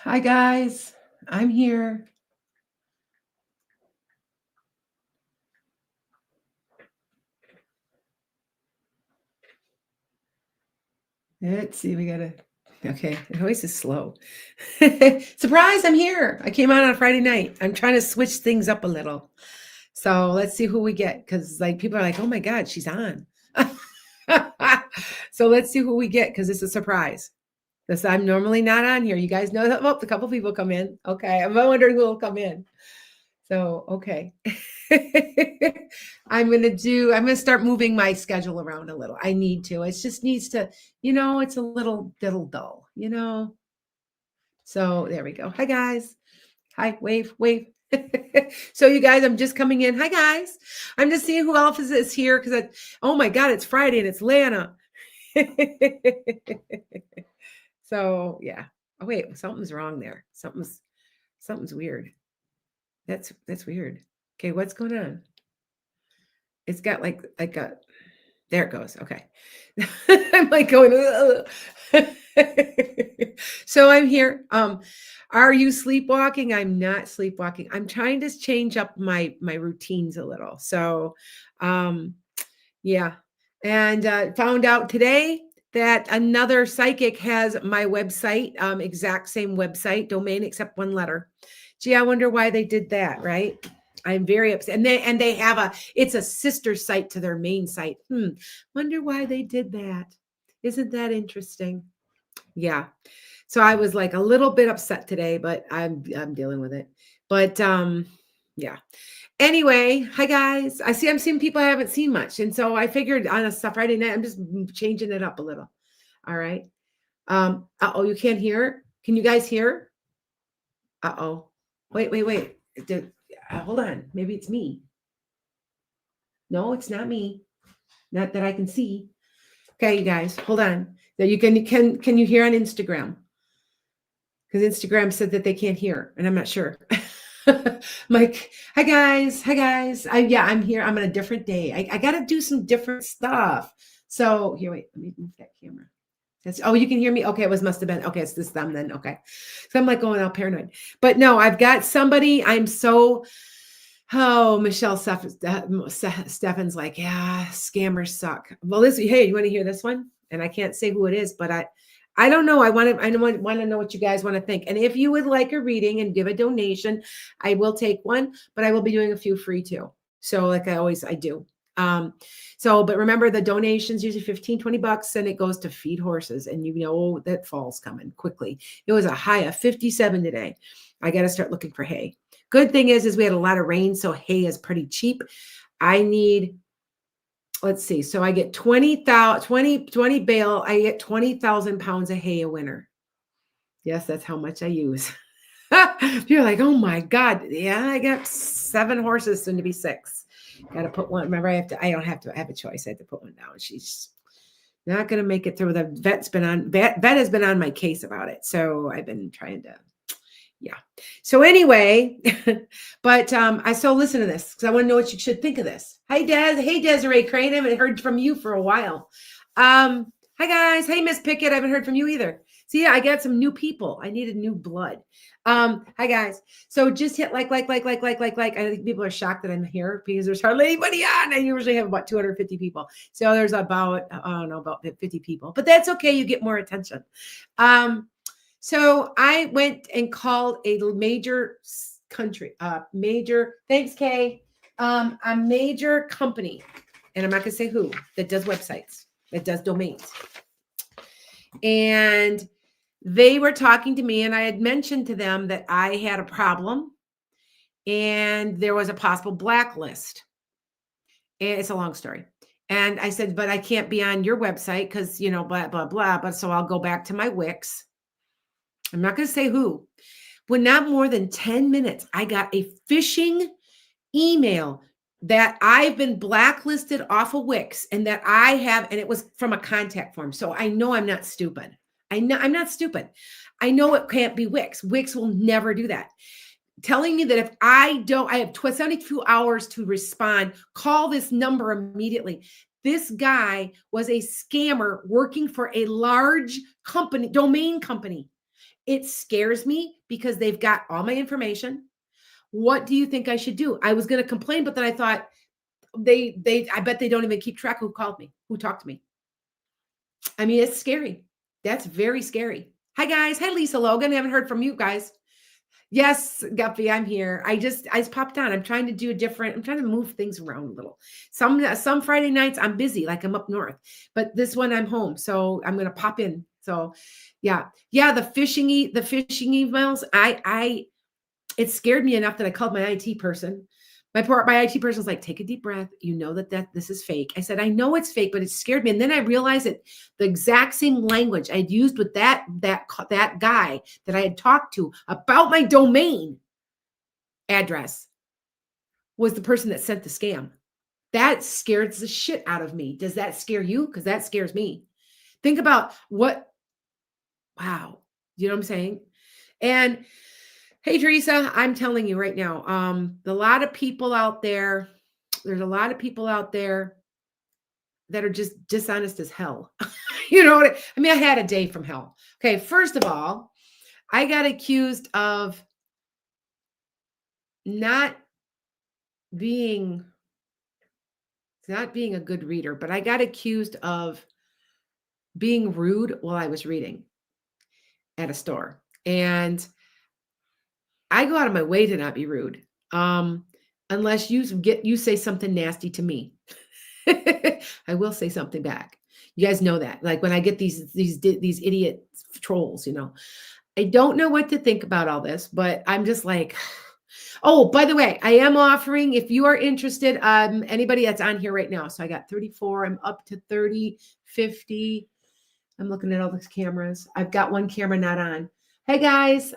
Hi, guys. I'm here. Let's see. Okay. The voice is slow. Surprise. I'm here. I came on a Friday night. I'm trying to switch things up a little. So let's see who we get. Cause like people are like, oh my God, she's on. So let's see who we get. Cause it's a surprise. This I'm normally not on here. You guys know that. Oh, a couple people come in. Okay. I'm wondering who will come in. So, okay. I'm gonna start moving my schedule around a little. I need to. It just needs to, it's a little dull. So there we go. Hi guys. Hi, wave, wave. So you guys, I'm just coming in. Hi guys. I'm just seeing who else is here because oh my God, it's Friday and it's Lana. So yeah. Oh wait, something's wrong there. Something's weird. That's weird. Okay, what's going on? It's got like a there it goes. Okay. I'm like going So I'm here. Are you sleepwalking? I'm not sleepwalking. I'm trying to change up my routines a little. So yeah. And found out today that another psychic has my website, exact same website, domain except one letter. Gee, I wonder why they did that, right? I'm very upset. And they have it's a sister site to their main site. Wonder why they did that. Isn't that interesting? Yeah. So I was like a little bit upset today, but I'm dealing with it. But yeah. Anyway, hi guys. I'm seeing people I haven't seen much. And so I figured on a Friday night, I'm just changing it up a little. All right. Oh, you can't hear? Can you guys hear? Uh-oh. Wait. Hold on. Maybe it's me. No, it's not me. Not that I can see. Okay, you guys, hold on. Now you can you hear on Instagram? Because Instagram said that they can't hear, and I'm not sure. I'm like, hi guys. I'm here. I'm on a different day. I got to do some different stuff. So here, wait, let me move that camera. Oh, you can hear me. Okay, must have been okay. It's this them then. Okay, so I'm like going all paranoid, but no, I've got somebody. Michelle Stefan's like, yeah, scammers suck. Well, hey, you want to hear this one? And I can't say who it is, but I don't know. I want to know what you guys want to think. And if you would like a reading and give a donation, I will take one, but I will be doing a few free too. So like I do. But remember the donations usually 15, 20 bucks and it goes to feed horses. And you know that fall's coming quickly. It was a high of 57 today. I got to start looking for hay. Good thing is we had a lot of rain, so hay is pretty cheap. I need, let's see. So I get 20 bale. I get 20,000 pounds of hay a winter. Yes, that's how much I use. You're like, oh my God. Yeah, I got 7 horses, soon to be 6. Got to put one. Remember, I don't have to have a choice. I have to put one down. She's not going to make it through. The vet has been on my case about it. So I've been trying to, yeah. So anyway, but I still listen to this because I want to know what you should think of this. Hey Desiree Crane, I haven't heard from you for a while. Hi guys. Hey Miss Pickett, I haven't heard from you either. See, I got some new people. I needed new blood. Hi guys. So just hit like. I think people are shocked that I'm here because there's hardly anybody on. I usually have about 250 people. So there's about 50 people, but that's okay. You get more attention. So I went and called a major thanks, Kay, a major company, and I'm not going to say who, that does websites, that does domains. And they were talking to me, and I had mentioned to them that I had a problem and there was a possible blacklist. And it's a long story. And I said, but I can't be on your website because, blah, blah, blah. But so I'll go back to my Wix. I'm not going to say who. But not more than 10 minutes, I got a phishing email that I've been blacklisted off of Wix and that I have, and it was from a contact form. So I know I'm not stupid. I'm not stupid. I know it can't be Wix. Wix will never do that. Telling me that if I have 72 hours to respond, call this number immediately. This guy was a scammer working for a large company, domain company. It scares me because they've got all my information. What do you think I should do? I was going to complain, but then I thought I bet they don't even keep track who called me, who talked to me. I mean, it's scary. That's very scary. Hi guys. Hi Lisa Logan. I haven't heard from you guys. Yes, Guppy, I'm here. I just popped on. I'm trying to move things around a little. Some Friday nights I'm busy, like I'm up north, but this one I'm home. So I'm gonna pop in. So yeah. Yeah, the phishing emails. It scared me enough that I called my IT person. My IT person was like, take a deep breath. You know that this is fake. I said, I know it's fake, but it scared me. And then I realized that the exact same language I'd used with that guy that I had talked to about my domain address was the person that sent the scam. That scared the shit out of me. Does that scare you? Because that scares me. Think about wow. You know what I'm saying? And hey, Teresa, I'm telling you right now, there's a lot of people out there that are just dishonest as hell. You know what I mean? I had a day from hell. Okay, first of all, I got accused of not being a good reader, but I got accused of being rude while I was reading at a store. And I go out of my way to not be rude. Unless you say something nasty to me. I will say something back. You guys know that. Like when I get these idiot trolls, I don't know what to think about all this, but I'm just like, oh, by the way, I am offering, if you are interested, anybody that's on here right now. So I got 34, I'm up to 30, 50. I'm looking at all these cameras. I've got one camera not on. Hey guys,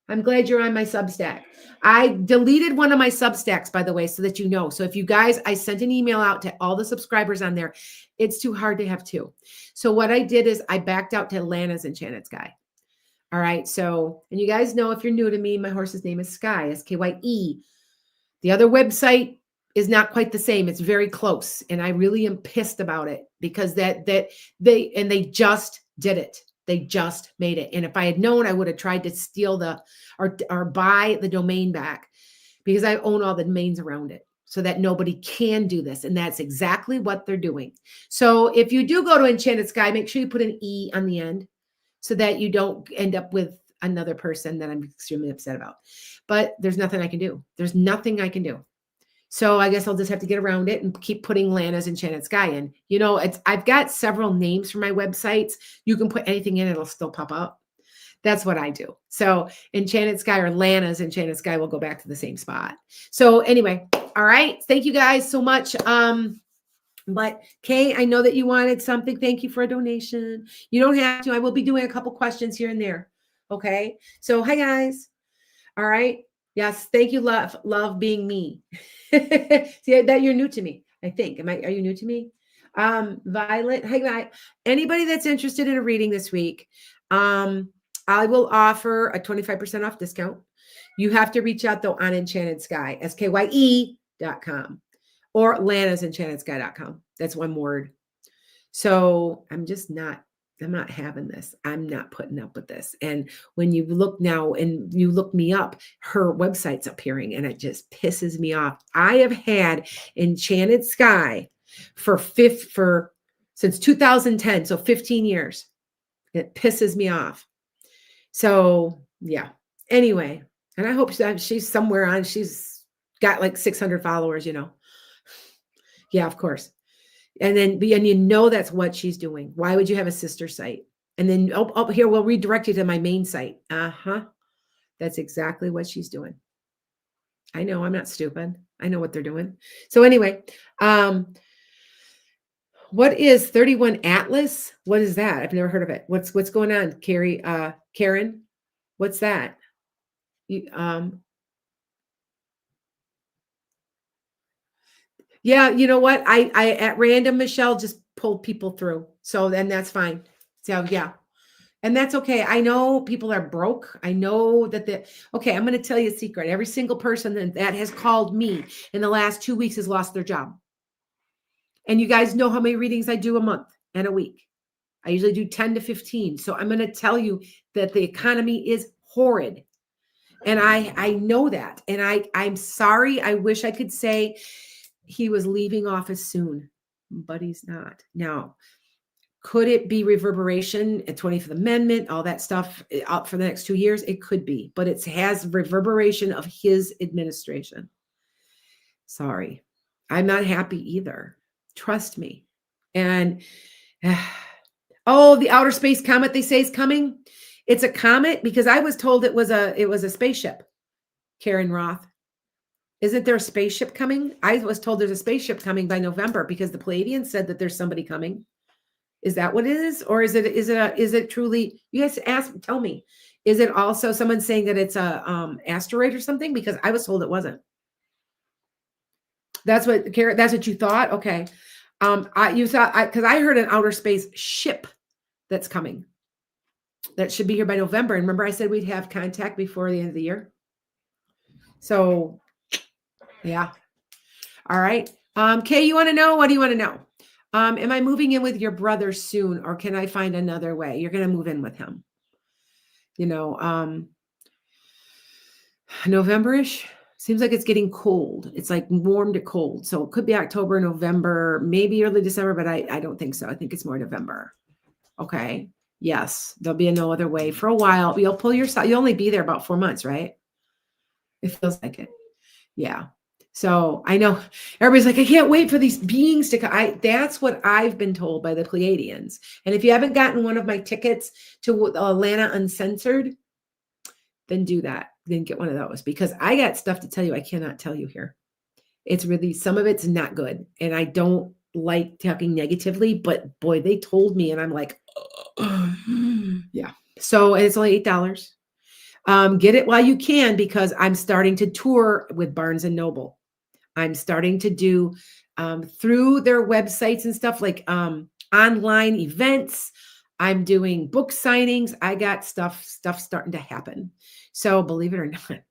I'm glad you're on my Substack. I deleted one of my Substacks, by the way, so that you know. So if you guys, I sent an email out to all the subscribers on there. It's too hard to have two. So what I did is I backed out to Atlanta's Enchanted Sky. All right. So, and you guys know, if you're new to me, my horse's name is Sky, Skye. The other website is not quite the same. It's very close. And I really am pissed about it because they just did it. They just made it. And if I had known, I would have tried to steal or buy the domain back because I own all the domains around it so that nobody can do this. And that's exactly what they're doing. So if you do go to Enchanted Sky, make sure you put an E on the end so that you don't end up with another person that I'm extremely upset about. But there's nothing I can do. There's nothing I can do. So I guess I'll just have to get around it and keep putting Lana's Enchanted Sky in. I've got several names for my websites. You can put anything in, it'll still pop up. That's what I do. So Enchanted Sky or Lana's Enchanted Sky will go back to the same spot. So anyway, all right. Thank you guys so much. But Kay, I know that you wanted something. Thank you for a donation. You don't have to. I will be doing a couple questions here and there. Okay. So hi guys. All right. Yes. Thank you. Love being me. See that you're new to me. I think. Are you new to me? Violet. Hey, anybody that's interested in a reading this week, I will offer a 25% off discount. You have to reach out though on Enchanted Sky, skye.com or lanasenchantedSky.com. That's one word. So I'm not having this. I'm not putting up with this. And when you look now and you look me up, her website's appearing and it just pisses me off. I have had Enchanted Sky since 2010. So 15 years. It pisses me off. So yeah. Anyway, and I hope she's somewhere on, she's got like 600 followers, Yeah, of course. And that's what she's doing. Why would you have a sister site? And then, here, we'll redirect you to my main site. That's exactly what she's doing. I know, I'm not stupid. I know what they're doing. So anyway, what is 31 Atlas? What is that? I've never heard of it. What's going on, Karen? What's that? Yeah, you know what? I at random, Michelle, just pulled people through. So then that's fine. So yeah. And that's okay. I know people are broke. I know that okay, I'm going to tell you a secret. Every single person that has called me in the last 2 weeks has lost their job. And you guys know how many readings I do a month and a week. I usually do 10 to 15. So I'm going to tell you that the economy is horrid. And I know that. And I'm sorry. I wish I could say he was leaving office soon, but he's not. Now, could it be reverberation at 25th Amendment, all that stuff out for the next 2 years? It could be, but it has reverberation of his administration. Sorry. I'm not happy either. Trust me. And oh, the outer space comet they say is coming. It's a comet because I was told it was a spaceship. Karen Roth. Isn't there a spaceship coming? I was told there's a spaceship coming by November because the Pleiadians said that there's somebody coming. Is that what it is? Or is it truly, you guys tell me, is it also someone saying that it's a asteroid or something? Because I was told it wasn't. That's what you thought? Okay. You thought, because I heard an outer space ship that's coming. That should be here by November. And remember I said we'd have contact before the end of the year? So, yeah. All right. Kay, you want to know? What do you want to know? Am I moving in with your brother soon, or can I find another way? You're going to move in with him. You know, November-ish. Seems like it's getting cold. It's like warm to cold. So it could be October, November, maybe early December, but I don't think so. I think it's more November. Okay. Yes. There'll be no other way for a while. You'll pull yourself. You'll only be there about 4 months, right? It feels like it. Yeah. So I know everybody's like, I can't wait for these beings to come. That's what I've been told by the Pleiadians. And if you haven't gotten one of my tickets to Atlanta Uncensored, then do that. Then get one of those, because I got stuff to tell you I cannot tell you here. It's really, some of it's not good. And I don't like talking negatively, but boy, they told me and I'm like, yeah. So it's only $8. Get it while you can, because I'm starting to tour with Barnes and Noble. I'm starting to do through their websites and stuff, like online events. I'm doing book signings. I got stuff starting to happen. So believe it or not,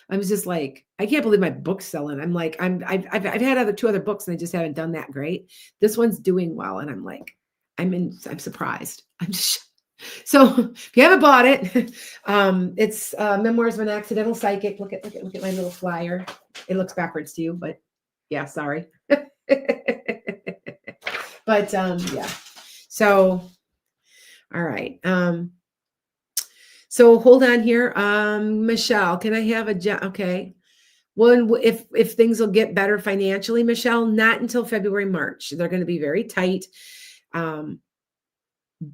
I was just like, I can't believe my book's selling. I'm like, I've had two other books and I just haven't done that great. This one's doing well, and I'm like, I'm surprised. I'm just. So if you haven't bought it, it's Memoirs of an Accidental Psychic. Look at my little flyer. It looks backwards to you, but yeah, sorry. But yeah. So all right. So hold on here. Michelle, can I have a job? Okay. Well, if things will get better financially, Michelle, not until February, March. They're going to be very tight.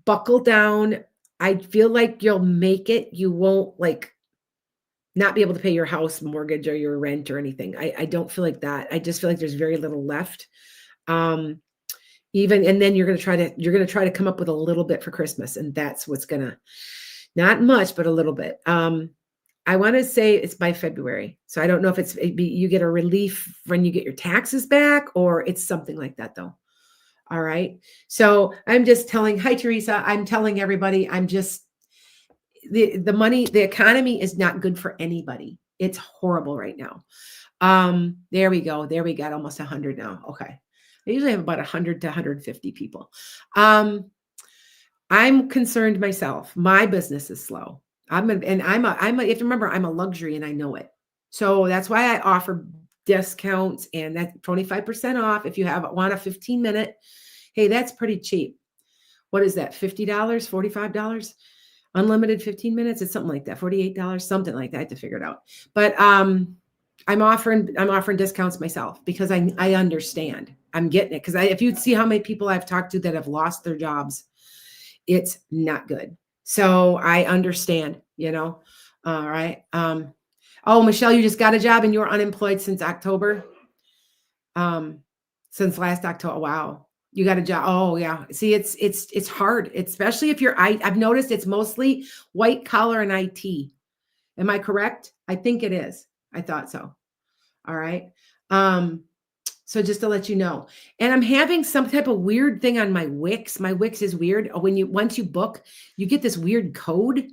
Buckle down. I feel like you'll make it. You won't not be able to pay your house mortgage or your rent or anything. I don't feel like that. I just feel like there's very little left. And then you're going to try to come up with a little bit for Christmas. And that's what's not much, but a little bit. I want to say it's by February. So I don't know if you get a relief when you get your taxes back, or it's something like that though. All right. So I'm just telling, hi, Teresa. I'm telling everybody, the money, the economy is not good for anybody. It's horrible right now. There we go. There we got almost 100 now. Okay. I usually have about 100 to 150 people. I'm concerned myself. My business is slow. You have to remember, I'm a luxury and I know it. So that's why I offer discounts, and that's 25% off. If you want a 15-minute, hey, that's pretty cheap. What is that? $50, $45? Unlimited 15 minutes. It's something like that. $48, something like that. I have to figure it out. But I'm offering discounts myself because I understand. I'm getting it. Because if you'd see how many people I've talked to that have lost their jobs, it's not good. So I understand, All right. Oh, Michelle, you just got a job and you were unemployed since October. Since last October. Wow. You got a job. Oh yeah. See, it's hard, especially if I've noticed it's mostly white collar and IT. Am I correct? I think it is. I thought so. All right. So just to let you know, and I'm having some type of weird thing on my Wix. My Wix is weird. Once you book, you get this weird code,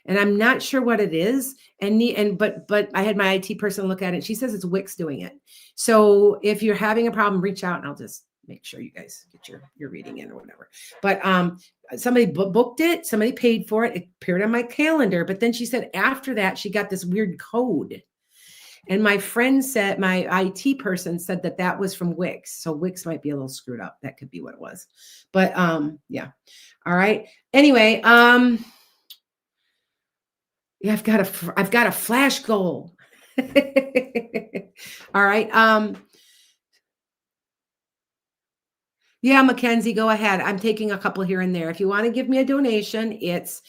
and I'm not sure what it is. But I had my IT person look at it. She says it's Wix doing it. So if you're having a problem, reach out and I'll just make sure you guys get your reading in or whatever. But somebody booked it, somebody paid for it. It appeared on my calendar. But then she said after that, she got this weird code. And my friend said, my IT person said that was from Wix. So Wix might be a little screwed up. That could be what it was. But yeah. All right. Anyway, yeah, I've got a flash goal. All right. Yeah, Mackenzie, go ahead. I'm taking a couple here and there. If you want to give me a donation, it's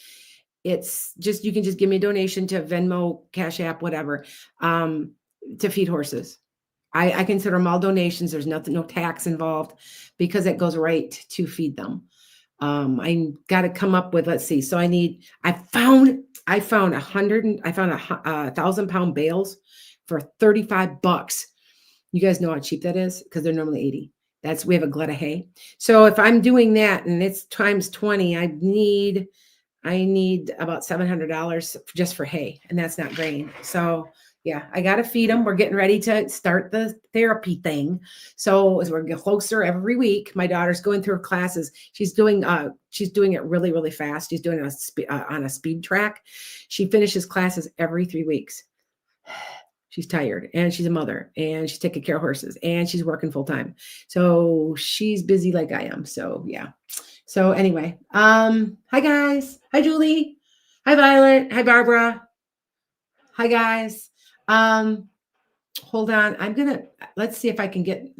just, you can just give me a donation to Venmo, Cash App, whatever, to feed horses. I consider them all donations. There's no tax involved because it goes right to feed them. I got to come up with, let's see. So I found 1,000-pound bales for $35. You guys know how cheap that is because they're normally 80. We have a glut of hay. So if I'm doing that and it's times 20, I need about $700 just for hay, and that's not grain. So yeah, I got to feed them. We're getting ready to start the therapy thing. So as we're getting closer every week, my daughter's going through her classes. She's doing it really, really fast. She's doing it on a speed track. She finishes classes every 3 weeks. She's tired and she's a mother and she's taking care of horses and she's working full time. So she's busy like I am. So yeah. So anyway, hi guys. Hi, Julie. Hi, Violet. Hi, Barbara. Hi guys. Hold on. Let's see if I can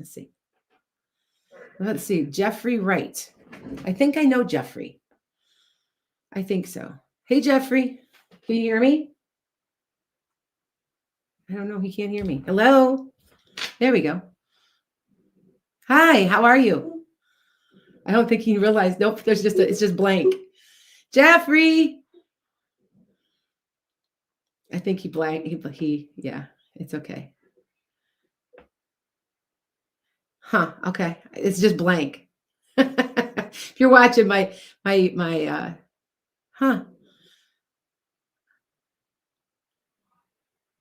let's see. Jeffrey Wright. I think I know Jeffrey. I think so. Hey, Jeffrey, can you hear me? I don't know. He can't hear me. Hello. There we go. Hi, how are you? I don't think he realized. Nope. It's just blank. Jeffrey. I think he blanked. Yeah, it's okay. Huh. Okay. It's just blank. If you're watching my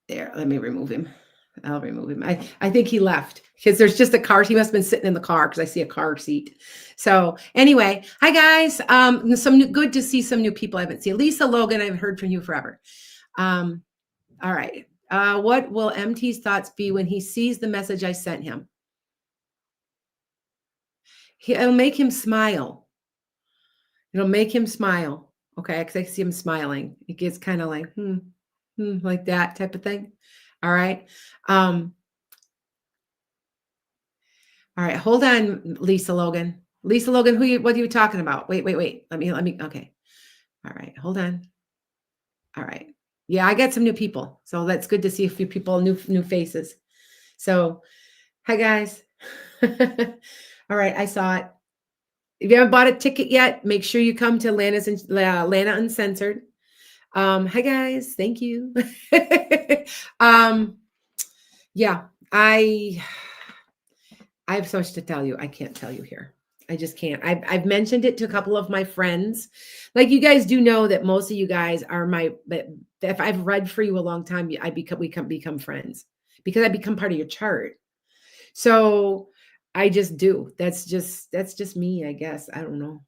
there, let me remove him. I'll remove him. I think he left because there's just a car. He must have been sitting in the car because I see a car seat. So anyway, hi guys. Good to see some new people I haven't seen. Lisa Logan, I haven't heard from you forever. All right. What will MT's thoughts be when he sees the message I sent him? It'll make him smile. It'll make him smile. Okay. Because I see him smiling. It gets kind of like, like that type of thing. All right. All right. Hold on, Lisa Logan. Lisa Logan, what are you talking about? Wait. Let me, okay. All right. Hold on. All right. Yeah, I got some new people. So that's good to see a few people, new faces. So, hi guys. All right. I saw it. If you haven't bought a ticket yet, make sure you come to Lana Uncensored. Hi guys. Thank you. Yeah, I have so much to tell you. I can't tell you here. I just can't. I've mentioned it to a couple of my friends. Like, you guys do know that most of you guys are if I've read for you a long time, we become friends because I become part of your chart. So I just do. That's just me, I guess. I don't know.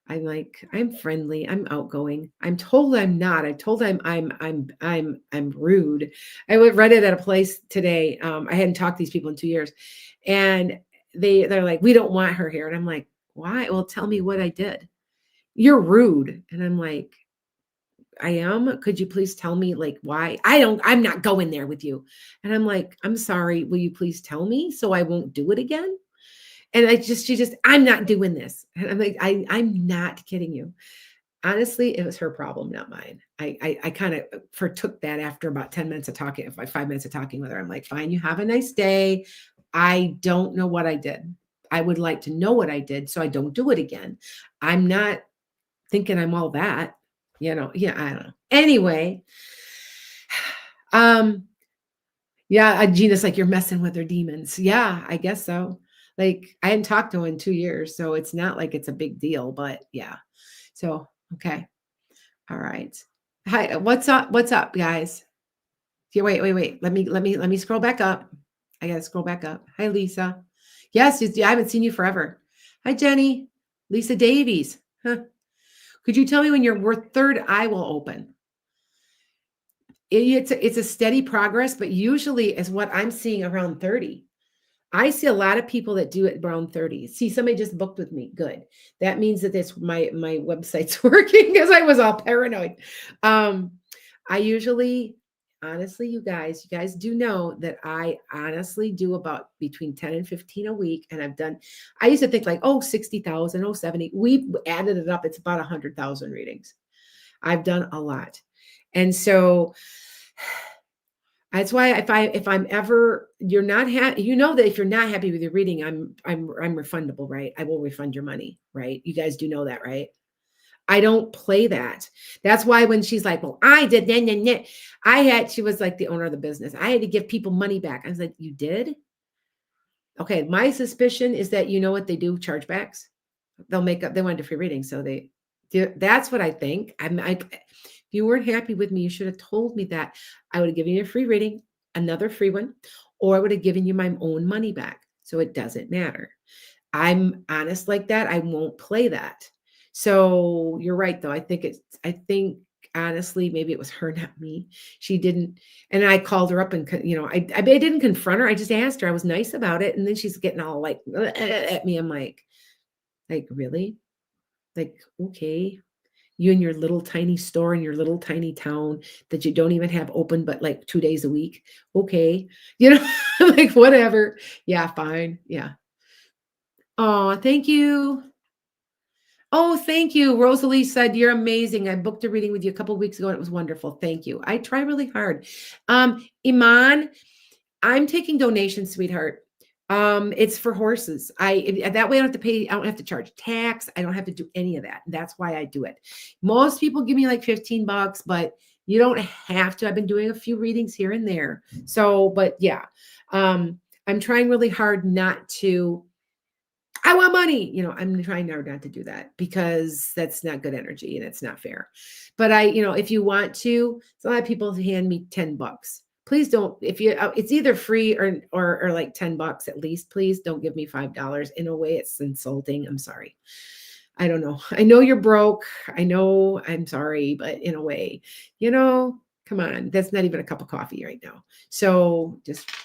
I'm friendly. I'm outgoing. I'm told I'm not. I'm told I'm rude. I read it at a place today. I hadn't talked to these people in 2 years, and they're like, we don't want her here. And I'm like, why? Well, tell me what I did. You're rude. And I'm like, I am. Could you please tell me like why? I'm not going there with you. And I'm like, I'm sorry. Will you please tell me so I won't do it again? And I'm not doing this. And I'm like, I'm not kidding you. Honestly, it was her problem, not mine. I kind of fortook that after about 10 minutes of talking, 5 minutes of talking with her. I'm like, fine, you have a nice day. I don't know what I did. I would like to know what I did so I don't do it again. I'm not thinking I'm all that, Yeah, I don't know. Anyway, yeah, Gina's like, you're messing with her demons. Yeah, I guess so. Like, I hadn't talked to her in 2 years, so it's not like it's a big deal, but yeah. So, okay. All right. Hi, what's up, guys? Yeah, wait. Let me scroll back up. I got to scroll back up. Hi, Lisa. Yes, I haven't seen you forever. Hi, Jenny. Lisa Davies. Huh. Could you tell me when your third eye will open? It's a steady progress, but usually is what I'm seeing around 30. I see a lot of people that do it around 30. See, somebody just booked with me. Good. That means that this my website's working because I was all paranoid. I usually, honestly, you guys do know that I honestly do about between 10 and 15 a week. And I used to think like, oh, 60,000, oh, 70. We added it up. It's about 100,000 readings. I've done a lot. And so that's why if I'm ever you're not happy, you know that if you're not happy with your reading, I'm refundable, right? I will refund your money, right? You guys do know that, right? I don't play that. That's why when she's like, well, I did, she was like the owner of the business. I had to give people money back. I was like, you did? Okay. My suspicion is that you know what they do, chargebacks. They want a free reading. So that's what I think. If you weren't happy with me, you should have told me that. I would have given you a free reading, another free one, or I would have given you my own money back. So it doesn't matter. I'm honest like that. I won't play that. So you're right, though. I think honestly, maybe it was her, not me. She didn't. And I called her up and, I didn't confront her. I just asked her. I was nice about it. And then she's getting all like at me. I'm like, really? Like, okay. You and your little tiny store in your little tiny town that you don't even have open but like 2 days a week. Okay. Like whatever. Yeah, fine. Yeah. Oh, thank you. Oh, thank you. Rosalie said, you're amazing. I booked a reading with you a couple of weeks ago and it was wonderful. Thank you. I try really hard. Iman, I'm taking donations, sweetheart. It's for horses. That way I don't have to pay, I don't have to charge tax. I don't have to do any of that. That's why I do it. Most people give me like $15, but you don't have to. I've been doing a few readings here and there. So, but yeah, I'm trying really hard not to, I want money. I'm trying hard not to do that because that's not good energy and it's not fair. But if you want to, a lot of people hand me $10. Please don't, it's either free or like $10 at least. Please don't give me $5. In a way, it's insulting. I'm sorry. I don't know. I know you're broke. I know I'm sorry, but in a way, come on. That's not even a cup of coffee right now. So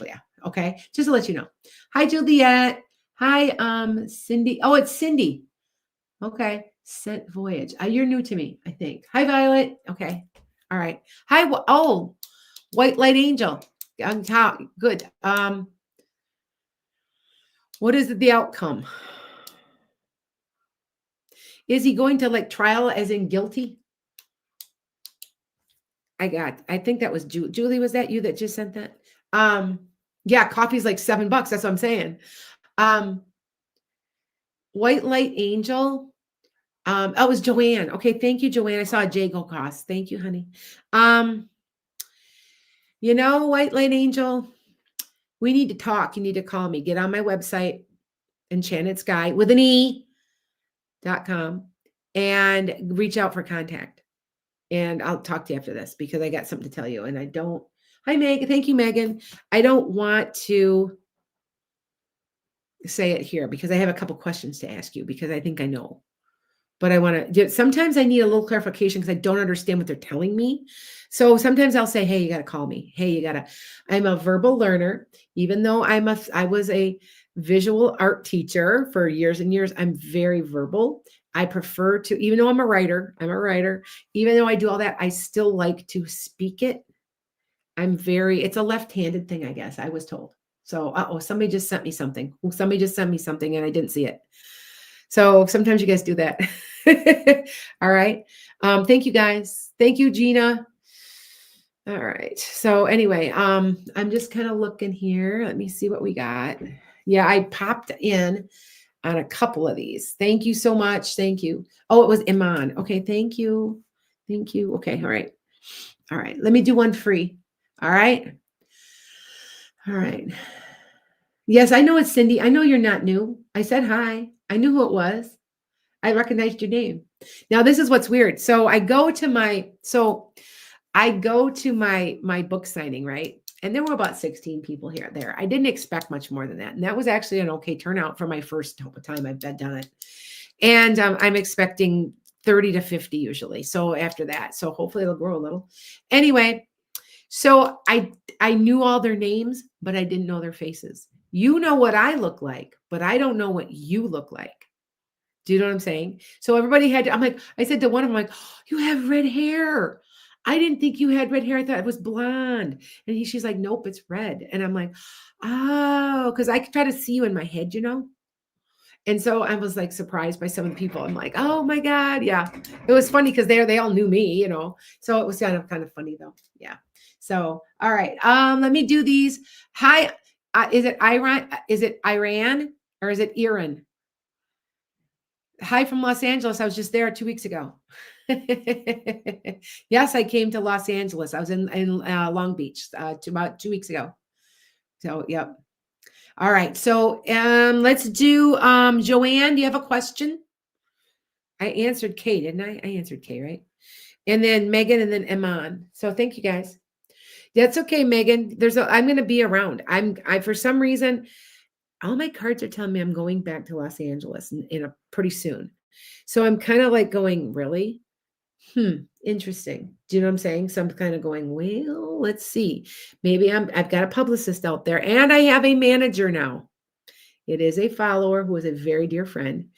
yeah. Okay. Just to let you know. Hi, Juliet. Hi, Cindy. Oh, it's Cindy. Okay. Scent Voyage. You're new to me, I think. Hi, Violet. Okay. All right. Hi. Oh, White Light Angel. Good. What is the outcome? Is he going to like trial as in guilty? I think that was Julie. Was that you that just sent that? Yeah, coffee's like $7. That's what I'm saying. White Light Angel. It was Joanne. Okay, thank you, Joanne. I saw a J go across. Thank you, honey. White Light Angel, we need to talk. You need to call me. Get on my website, enchantedSky with an E.com, and reach out for contact. And I'll talk to you after this because I got something to tell you. And hi, Meg. Thank you, Megan. I don't want to say it here because I have a couple questions to ask you because I think I know. But I want to, sometimes I need a little clarification because I don't understand what they're telling me. So sometimes I'll say, hey, you got to call me. Hey, I'm a verbal learner, even though I was a visual art teacher for years and years. I'm very verbal. I prefer to, even though I'm a writer, even though I do all that, I still like to speak it. It's a left-handed thing, I guess. I was told. So, somebody just sent me something. Somebody just sent me something and I didn't see it. So sometimes you guys do that. All right. Thank you guys. Thank you, Gina. All right. So anyway, I'm just kind of looking here. Let me see what we got. Yeah, I popped in on a couple of these. Thank you so much. Thank you. Oh, it was Iman. Okay. Thank you. Thank you. Okay. All right. All right. Let me do one free. All right. All right. Yes, I know it's Cindy. I know you're not new. I said hi. I knew who it was. I recognized your name. Now, this is what's weird. So I go to my book signing, right? And there were about 16 people here there. I didn't expect much more than that. And that was actually an okay turnout for my first time I've done it. And I'm expecting 30 to 50 usually. So after that, so hopefully it'll grow a little. Anyway, so I knew all their names, but I didn't know their faces. You know what I look like, but I don't know what you look like. Do you know what I'm saying? So everybody had to, I'm like, I said to one of them, like, oh, you have red hair. I didn't think you had red hair. I thought it was blonde. And she's like, nope, it's red. And I'm like, oh, because I could try to see you in my head, you know? And so I was like surprised by some of the people. I'm like, oh my God. Yeah. It was funny because they all knew me, you know. So it was kind of funny though. Yeah. So all right. Let me do these. Hi. Is it Iran? Is it Iran or is it Iran? Hi from Los Angeles. I was just there 2 weeks ago. Yes, I came to Los Angeles. I was in Long Beach about 2 weeks ago. So, yep. All right. So let's do Joanne. Do you have a question? I answered Kay, didn't I? I answered Kay, right? And then Megan and then Iman. So thank you guys. That's okay, Megan. I'm going to be around. I for some reason, all my cards are telling me I'm going back to Los Angeles in a pretty soon. So I'm kind of like going, really? Interesting. Do you know what I'm saying? So I'm kind of going, well, let's see. Maybe I've got a publicist out there and I have a manager now. It is a follower who is a very dear friend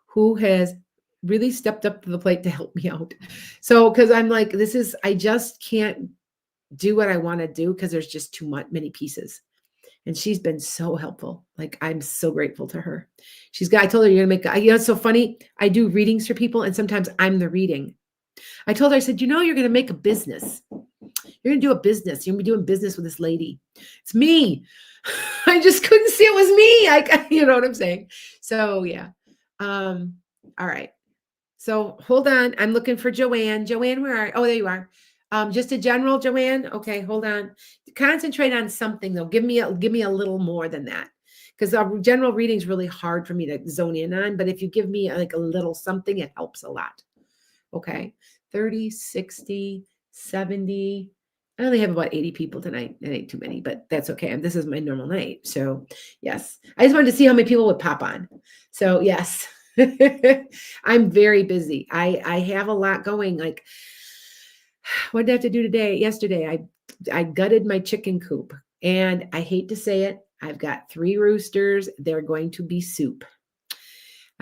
who has really stepped up to the plate to help me out. So, because I'm like, I just can't do what I want to do because there's just many pieces. And she's been so helpful. Like, I'm so grateful to her. I told her, you're going to it's so funny. I do readings for people and sometimes I'm the reading. I told her, I said, you're going to make a business. You're going to do a business. You're going to be doing business with this lady. It's me. I just couldn't see it was me. You know what I'm saying? So yeah. All right. So hold on. I'm looking for Joanne. Joanne, where are you? Oh, there you are. Just a general, Joanne. Okay, hold on. Concentrate on something though. Give me a little more than that. Because our general reading is really hard for me to zone in on. But if you give me like a little something, it helps a lot. Okay. 30, 60, 70. I only have about 80 people tonight. That ain't too many, but that's okay. This is my normal night. So yes, I just wanted to see how many people would pop on. So yes, I'm very busy. I have a lot going. Like, what did I have to do today? Yesterday, I gutted my chicken coop and I hate to say it. I've got 3 roosters. They're going to be soup.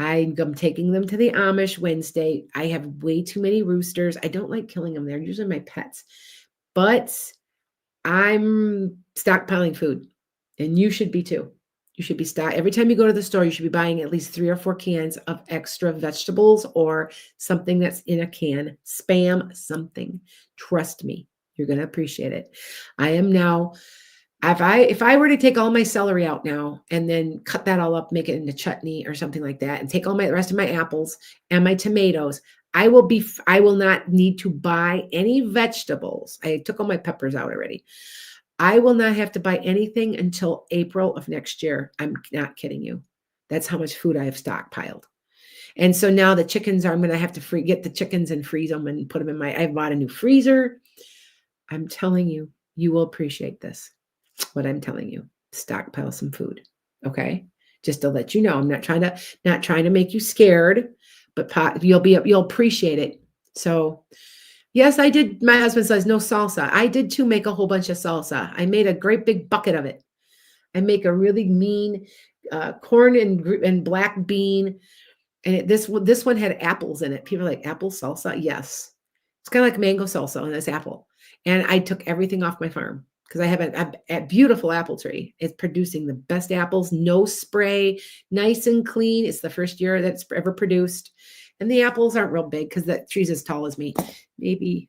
I'm taking them to the Amish Wednesday. I have way too many roosters. I don't like killing them. They're usually my pets. But I'm stockpiling food. And you should be too. You should be every time you go to the store, you should be buying at least 3 or 4 cans of extra vegetables or something that's in a can. Spam something. Trust me, you're going to appreciate it. I am now... If I were to take all my celery out now and then cut that all up, make it into chutney or something like that, and take all the rest of my apples and my tomatoes, I will not need to buy any vegetables. I took all my peppers out already. I will not have to buy anything until April of next year. I'm not kidding you. That's how much food I have stockpiled. And so now the chickens I'm going to have to get the chickens and freeze them and put them I bought a new freezer. I'm telling you, you will appreciate this. What I'm telling you, stockpile some food. Okay. Just to let you know, I'm not trying to make you scared, but you'll appreciate it. So yes, I did. My husband says no salsa. I did too, make a whole bunch of salsa. I made a great big bucket of it. I make a really mean corn and black bean. And this one had apples in it. People are like, apple salsa? Yes. It's kind of like mango salsa on this apple. And I took everything off my farm because I have a beautiful apple tree. It's producing the best apples, no spray, nice and clean. It's the first year that's ever produced. And the apples aren't real big because that tree's as tall as me. Maybe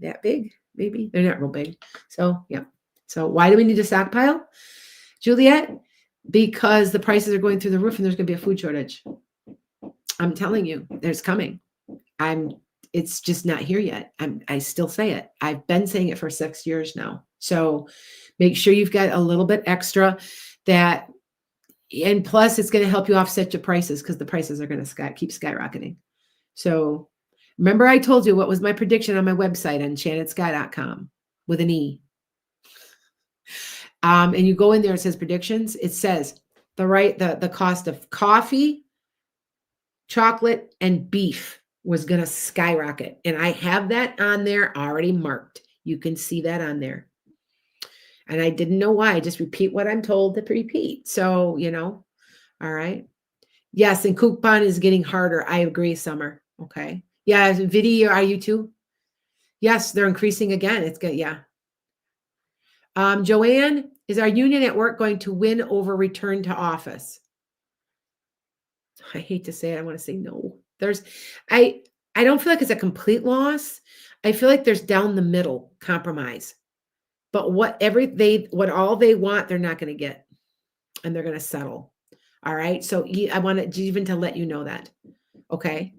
that big. Maybe they're not real big. So yeah. So why do we need to stockpile, Juliet? Because the prices are going through the roof and there's going to be a food shortage. I'm telling you, there's coming. It's just not here yet. I still say it. I've been saying it for 6 years now. So make sure you've got a little bit extra and plus it's going to help you offset your prices because the prices are going to keep skyrocketing. So remember I told you what was my prediction on my website on shannotsky.com with an E. And you go in there, it says predictions. It says the cost of coffee, chocolate, and beef was going to skyrocket. And I have that on there already marked. You can see that on there. And I didn't know why. I just repeat what I'm told to repeat. So, all right. Yes, and coupon is getting harder. I agree, Summer. Okay. Yeah, video, are you too? Yes, they're increasing again. It's good. Yeah. Joanne, is our union at work going to win over return to office? I hate to say it. I want to say no. I don't feel like it's a complete loss. I feel like there's down the middle compromise. But what all they want, they're not going to get, and they're going to settle. All right. So I wanted even to let you know that. Okay.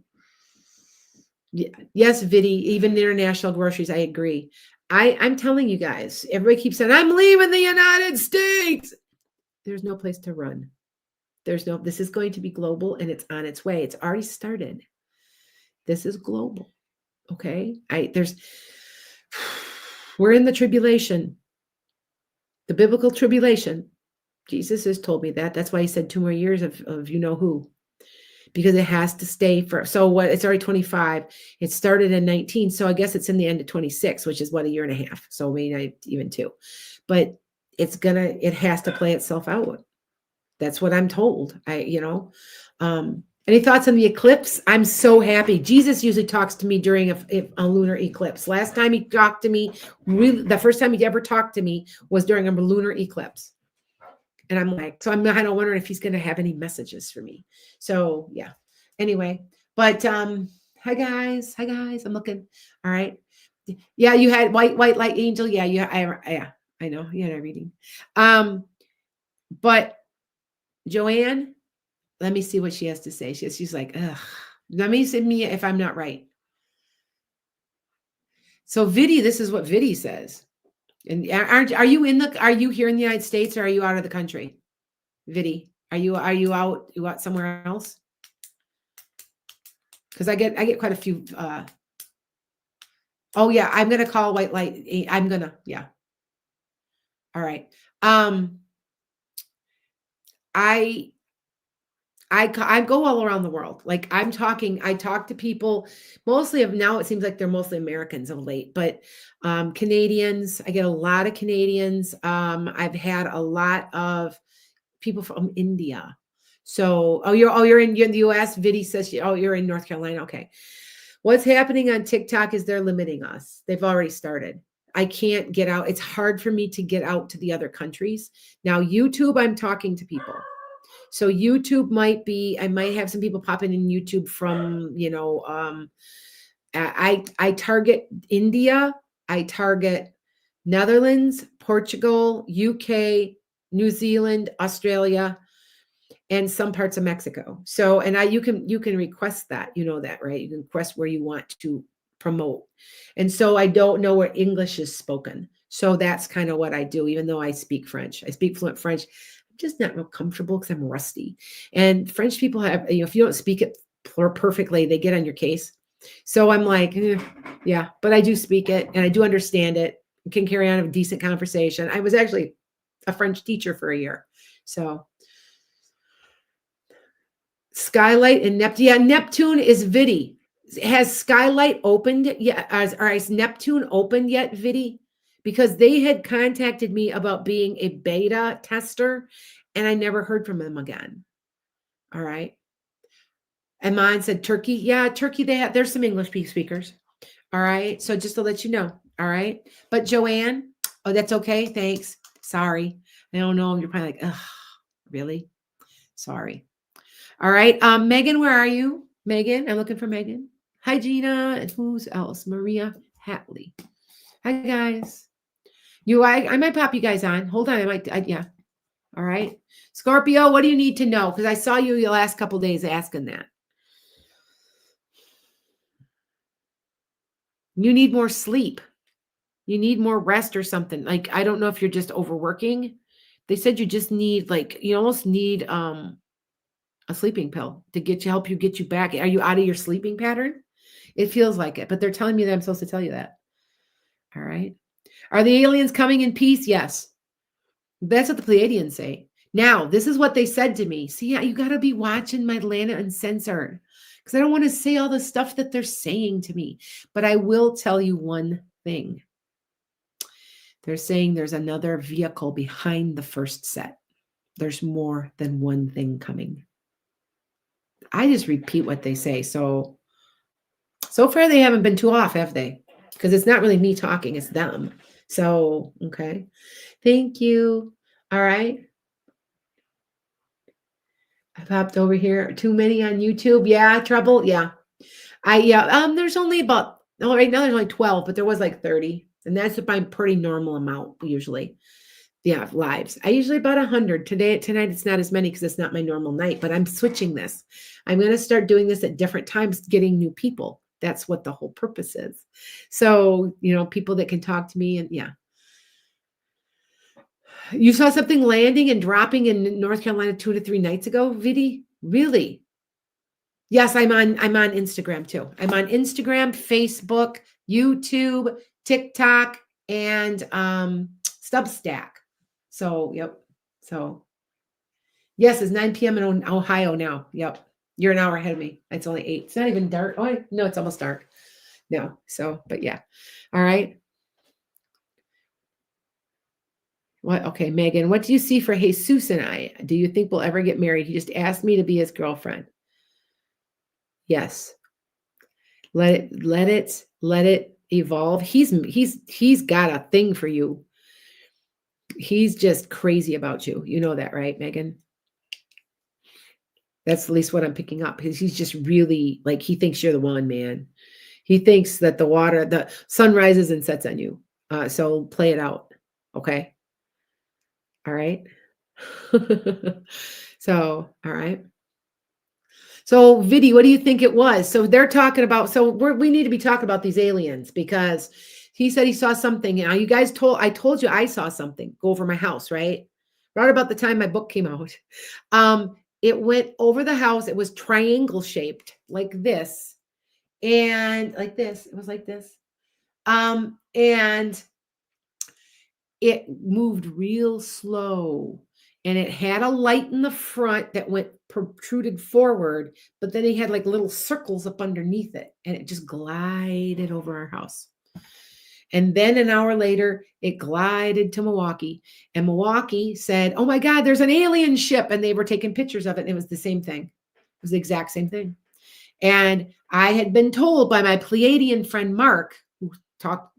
Yes, Vidi, even international groceries. I agree. I'm telling you guys, everybody keeps saying, I'm leaving the United States. There's no place to run. This is going to be global, and it's on its way. It's already started. This is global. Okay. We're in the tribulation, the biblical tribulation. Jesus has told me that. That's why he said 2 more years of you know who, because it has to stay for. So what? It's already 25. It started in 19. So I guess it's in the end of 26, which is what, a year and a half. So maybe not even 2, but it has to play itself out. That's what I'm told. Any thoughts on the eclipse? I'm so happy. Jesus usually talks to me during a lunar eclipse. Last time he talked to me, really, the first time he ever talked to me was during a lunar eclipse. And I'm like, so I'm kind of wondering if he's going to have any messages for me. So yeah. Anyway, but hi guys. I'm looking. All right. Yeah, you had white light angel. Yeah, I know. You had a reading. But Joanne, let me see what she has to say. She's like, ugh. Let me see me if I'm not right. So Vidi, this is what Vidi says. And are you here in the United States, or are you out of the country? Vidi, are you out somewhere else? Because I get quite a few. Oh yeah, I'm gonna call white light. Yeah. All right. I go all around the world. Like I talk to people mostly now. It seems like they're mostly Americans of late, but Canadians, I get a lot of Canadians. I've had a lot of people from India. So, you're in the US. Vidi says, you're in North Carolina. Okay. What's happening on TikTok is they're limiting us. They've already started. I can't get out. It's hard for me to get out to the other countries. Now, YouTube, I'm talking to people. So YouTube I might have some people popping in YouTube from, I target India, I target Netherlands, Portugal, UK, New Zealand, Australia, and some parts of Mexico. So, and you can request that, that, right? You can request where you want to promote. And so I don't know where English is spoken. So that's kind of what I do, even though I speak French. I speak fluent French. I'm just not real comfortable because I'm rusty. And French people have, if you don't speak it perfectly, they get on your case. So I'm like, yeah, but I do speak it and I do understand it. I can carry on a decent conversation. I was actually a French teacher for a year. So Skylight and Neptune. Yeah, Neptune is Vidi. Has Skylight opened yet? Is Neptune opened yet, Vidi? Because they had contacted me about being a beta tester, and I never heard from them again. All right. And mine said Turkey. Yeah, Turkey. There's some English speakers. All right. So just to let you know. All right. But Joanne, oh, that's okay. Thanks. Sorry. I don't know. You're probably like, ugh, really? Sorry. All right. Megan, where are you? Megan, I'm looking for Megan. Hi, Gina. And who's else? Maria Hatley. Hi, guys. I might pop you guys on. Hold on. Yeah. All right. Scorpio, what do you need to know? Because I saw you the last couple of days asking that. You need more sleep. You need more rest or something. Like, I don't know if you're just overworking. They said you just need, you almost need a sleeping pill to help you get you back. Are you out of your sleeping pattern? It feels like it, but they're telling me that I'm supposed to tell you that. All right. Are the aliens coming in peace? Yes. That's what the Pleiadians say. Now, this is what they said to me. See, you got to be watching my Atlanta Uncensored because I don't want to say all the stuff that they're saying to me. But I will tell you one thing. They're saying there's another vehicle behind the first set. There's more than one thing coming. I just repeat what they say. So far they haven't been too off, have they? Because it's not really me talking, it's them. So, okay. Thank you. All right. I popped over here. Too many on YouTube. Yeah, trouble. Yeah. There's only about right now there's only 12, but there was like 30. And that's a pretty normal amount usually. Yeah, lives. I usually about 100. Tonight it's not as many because it's not my normal night, but I'm switching this. I'm going to start doing this at different times, getting new people. That's what the whole purpose is. So, people that can talk to me and yeah. You saw something landing and dropping in North Carolina 2 to 3 nights ago, Vidi? Really? Yes, I'm on Instagram too. I'm on Instagram, Facebook, YouTube, TikTok, and Substack. So, yep. So, yes, it's 9 p.m. in Ohio now. Yep. You're an hour ahead of me. It's only 8. It's not even dark. Oh, no, it's almost dark. No. So, but yeah. All right. What? Okay, Megan, what do you see for Jesus and I? Do you think we'll ever get married? He just asked me to be his girlfriend. Yes. Let it evolve. He's got a thing for you. He's just crazy about you. You know that, right, Megan? That's at least what I'm picking up. He's just really like, he thinks you're the one, man. He thinks that the sun rises and sets on you. So play it out. Okay. All right. So, all right. So, Vidi, what do you think it was? So they're talking about, we need to be talking about these aliens because he said he saw something. Now, I told you I saw something go over my house, right? Right about the time my book came out. It went over the house. It was triangle shaped like this and like this. It was like this. And it moved real slow. And it had a light in the front that protruded forward, but then he had like little circles up underneath it, and it just glided over our house. And then an hour later, it glided to Milwaukee, and Milwaukee said, "Oh my God, there's an alien ship," and they were taking pictures of it, and it was the same thing. It was the exact same thing. And I had been told by my Pleiadian friend Mark,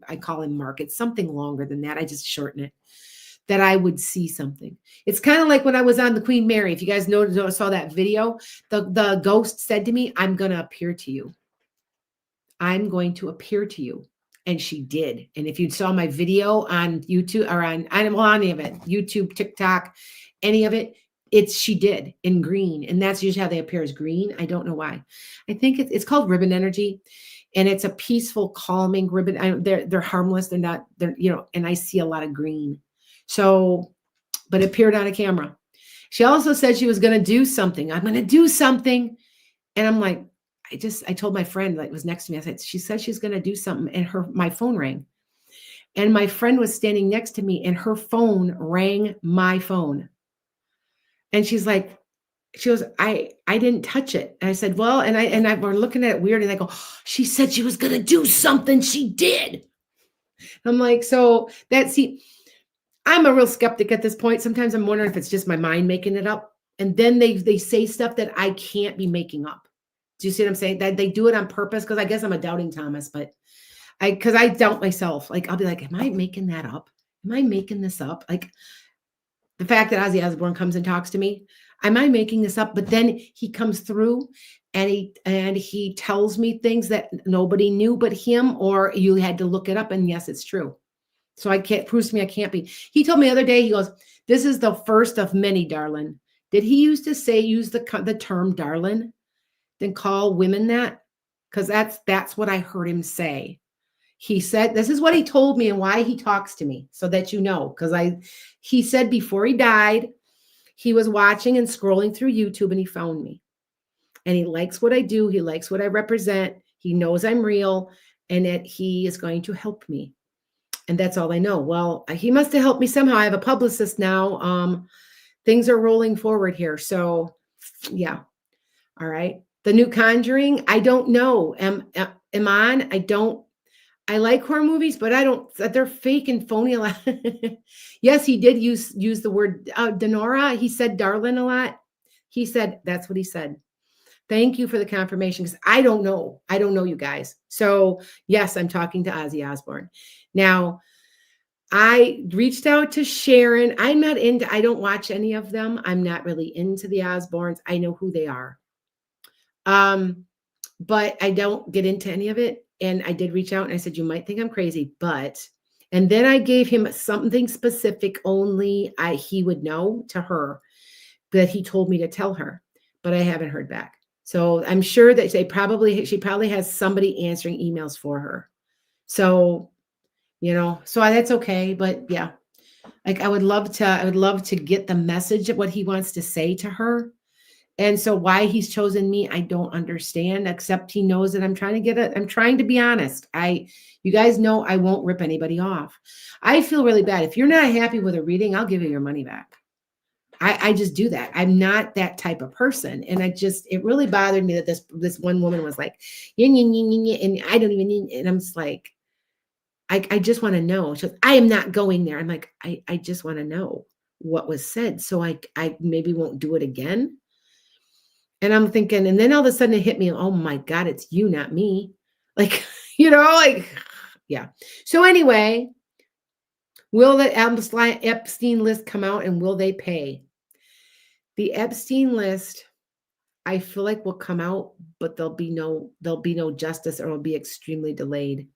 I call him Mark. It's something longer than that. I just shorten it. That I would see something. It's kind of like when I was on the Queen Mary. If you guys saw that video, the ghost said to me, "I'm going to appear to you. I'm going to appear to you." And she did. And if you saw my video on YouTube or on any of it, YouTube, TikTok, any of it, she did in green. And that's usually how they appear as green. I don't know why. I think it's called ribbon energy. And it's a peaceful, calming ribbon. They're harmless. They're not, and I see a lot of green. So, but it appeared on a camera. She also said she was going to do something. I'm going to do something. And I'm like, I told my friend that was next to me. I said, she said she's going to do something. And my phone rang. And my friend was standing next to me and her phone rang my phone. And she goes, I didn't touch it. And I said, well, and we're looking at it weird. And I go, she said she was going to do something. She did. I'm like, I'm a real skeptic at this point. Sometimes I'm wondering if it's just my mind making it up. And then they say stuff that I can't be making up. Do you see what I'm saying? That they do it on purpose? Because I guess I'm a doubting Thomas, but because I doubt myself. Like, I'll be like, am I making that up? Am I making this up? Like the fact that Ozzy Osbourne comes and talks to me, am I making this up? But then he comes through and he tells me things that nobody knew but him, or you had to look it up. And yes, it's true. So proves to me I can't be. He told me the other day, he goes, this is the first of many, darling. Did he use the term darling, then call women that? Because that's what I heard him say. He said, this is what he told me and why he talks to me, so that you know. Because he said before he died, he was watching and scrolling through YouTube and he found me. And he likes what I do. He likes what I represent. He knows I'm real and that he is going to help me. And that's all I know. Well, he must have helped me somehow. I have a publicist now. Things are rolling forward here. So yeah. All right. The new Conjuring, I don't know. Am on. I like horror movies, but I don't. They're fake and phony a lot. Yes, he did use the word Denora. He said darling a lot. He said that's what he said. Thank you for the confirmation because I don't know. I don't know you guys. So yes, I'm talking to Ozzy Osbourne. Now, I reached out to Sharon. I'm not into. I don't watch any of them. I'm not really into the Osbournes. I know who they are. But I don't get into any of it. And I did reach out and I said, you might think I'm crazy, and then I gave him something specific only he would know to her that he told me to tell her, but I haven't heard back. So I'm sure that she probably has somebody answering emails for her. So, so that's okay. But yeah, like I would love to get the message of what he wants to say to her. And so why he's chosen me, I don't understand, except he knows that I'm trying to be honest. You guys know I won't rip anybody off. I feel really bad. If you're not happy with a reading, I'll give you your money back. I just do that. I'm not that type of person. And it really bothered me that this one woman was like, yin, yin, yin, yin, yin, and I don't even need, and I'm just like, I just want to know. She goes, I am not going there. I'm like, I just want to know what was said. So I maybe won't do it again. And I'm thinking, and then all of a sudden it hit me, oh my God, it's you, not me. Like, yeah. So anyway, will the Epstein list come out and will they pay? The Epstein list, I feel like will come out, but there'll be no justice, or it'll be extremely delayed.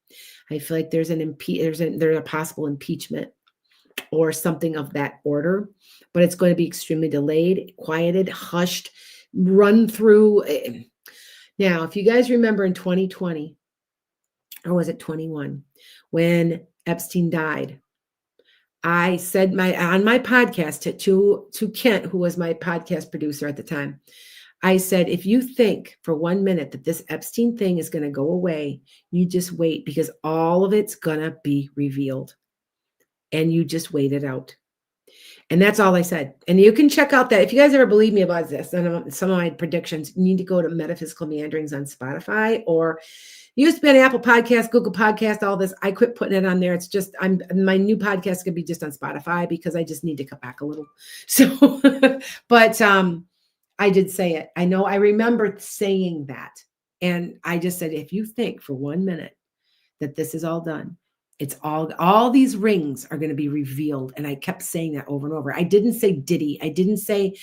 I feel like there's a possible impeachment or something of that order, but it's going to be extremely delayed, quieted, hushed, run through. Now, if you guys remember in 2020, or was it 21, when Epstein died, I said on my podcast to Kent, who was my podcast producer at the time, I said, if you think for 1 minute that this Epstein thing is going to go away, you just wait, because all of it's going to be revealed. And you just wait it out. And that's all I said. And you can check out that. If you guys ever believe me about this, and some of my predictions, you need to go to Metaphysical Meanderings on Spotify, or it used to be on Apple Podcast, Google Podcast, all this. I quit putting it on there. It's just, my new podcast is going to be just on Spotify because I just need to cut back a little. So, but I did say it. I know I remember saying that. And I just said, if you think for 1 minute that this is all done, it's all these rings are going to be revealed. And I kept saying that over and over. I didn't say Diddy. I didn't say,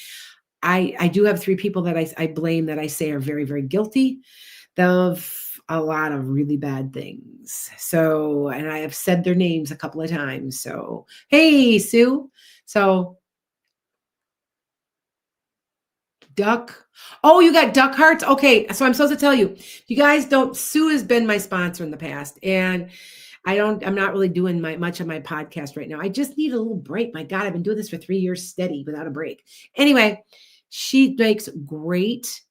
I do have 3 people that I blame that I say are very, very guilty of a lot of really bad things. So, and I have said their names a couple of times. So, hey, Sue. So, Duck. Oh, you got duck hearts? Okay. So I'm supposed to tell you, you guys don't, Sue has been my sponsor in the past, and I'm not really doing much of my podcast right now. I just need a little break. My God, I've been doing this for 3 years steady without a break. Anyway, she makes great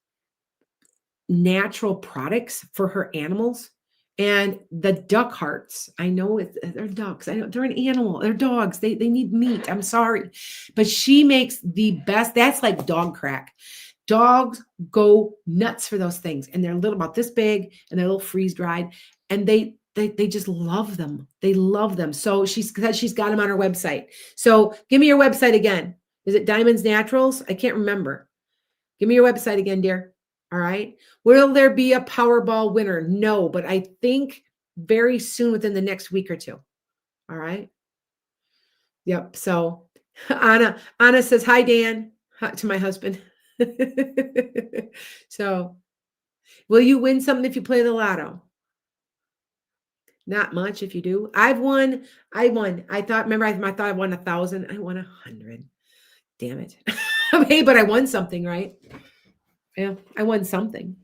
natural products for her animals. And the duck hearts, I know they're ducks. I know they're an animal. They're dogs. They need meat. I'm sorry. But she makes the best. That's like dog crack. Dogs go nuts for those things. And they're little, about this big, and they're a little freeze dried. And they just love them. They love them. So she's got them on her website. So give me your website again. Is it Diamonds Naturals? I can't remember. Give me your website again, dear. All right. Will there be a Powerball winner? No, but I think very soon, within the next week or 2. All right. Yep. So Anna says, hi, Dan, to my husband. So will you win something if you play the lotto? Not much if you do. I won. I thought I won 1,000. I won 100. Damn it. Hey, but I won something, right? Yeah, I won something,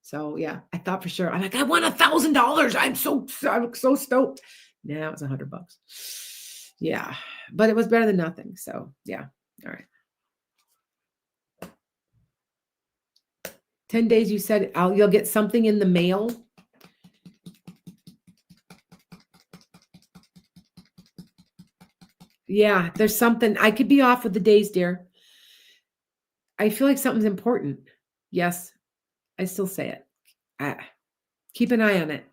So yeah, I thought for sure. I'm like, I won $1,000. I'm so stoked. Now it's $100. Yeah, but it was better than nothing. So yeah, all right. 10 days. You said you'll get something in the mail. Yeah, there's something. I could be off with the days, dear. I feel like something's important. Yes, I still say it. Keep an eye on it.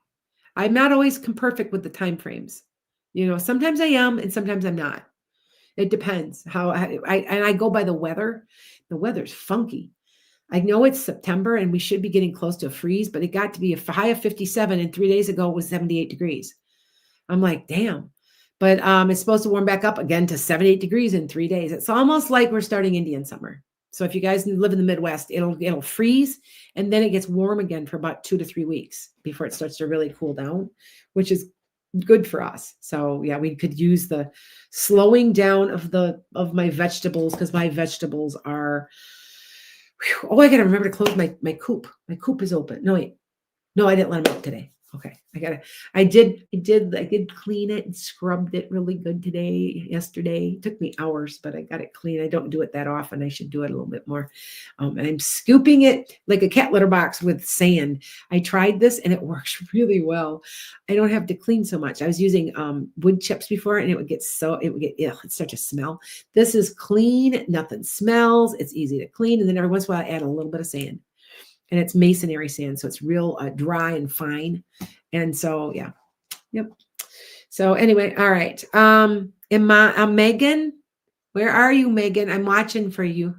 I'm not always perfect with the time frames. Sometimes I am and sometimes I'm not. It depends how I go by the weather. The weather's funky. I know it's September and we should be getting close to a freeze, but it got to be a high of 57 and 3 days ago it was 78 degrees. I'm like, damn. But it's supposed to warm back up again to 78 degrees in 3 days. It's almost like we're starting Indian summer. So if you guys live in the Midwest, it'll freeze and then it gets warm again for about 2 to 3 weeks before it starts to really cool down, which is good for us. So yeah, we could use the slowing down of my vegetables because my vegetables are. Oh, I gotta remember to close my coop. My coop is open. No, wait. No, I didn't let them out today. Okay. I did clean it and scrubbed it really good yesterday. It took me hours, but I got it clean. I don't do it that often. I should do it a little bit more. And I'm scooping it like a cat litter box with sand. I tried this and it works really well. I don't have to clean so much. I was using wood chips before and it would get it's such a smell. This is clean. Nothing smells. It's easy to clean. And then every once in a while I add a little bit of sand. And it's masonry sand, so it's real dry and fine. And so, yeah, yep. So anyway, all right. Megan, where are you, Megan? I'm watching for you.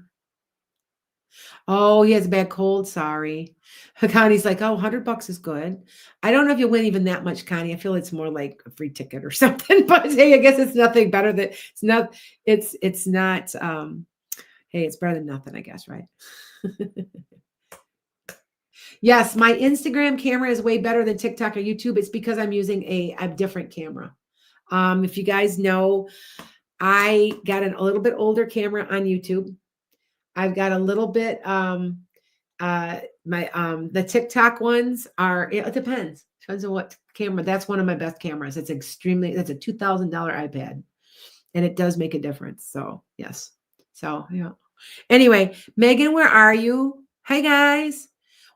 Oh, he has a bad cold. Sorry. Connie's like, oh, $100 is good. I don't know if you win even that much, Connie. I feel it's more like a free ticket or something. But hey, I guess it's nothing better than it's not. It's not. Hey, it's better than nothing, I guess, right? Yes, my Instagram camera is way better than TikTok or YouTube. It's because I'm using a different camera. If you guys know, I got a little bit older camera on YouTube. I've got a little bit the TikTok ones it depends. Depends on what camera. That's one of my best cameras. That's a $2,000 iPad. And it does make a difference. So yes. So yeah. Anyway, Megan, where are you? Hi guys.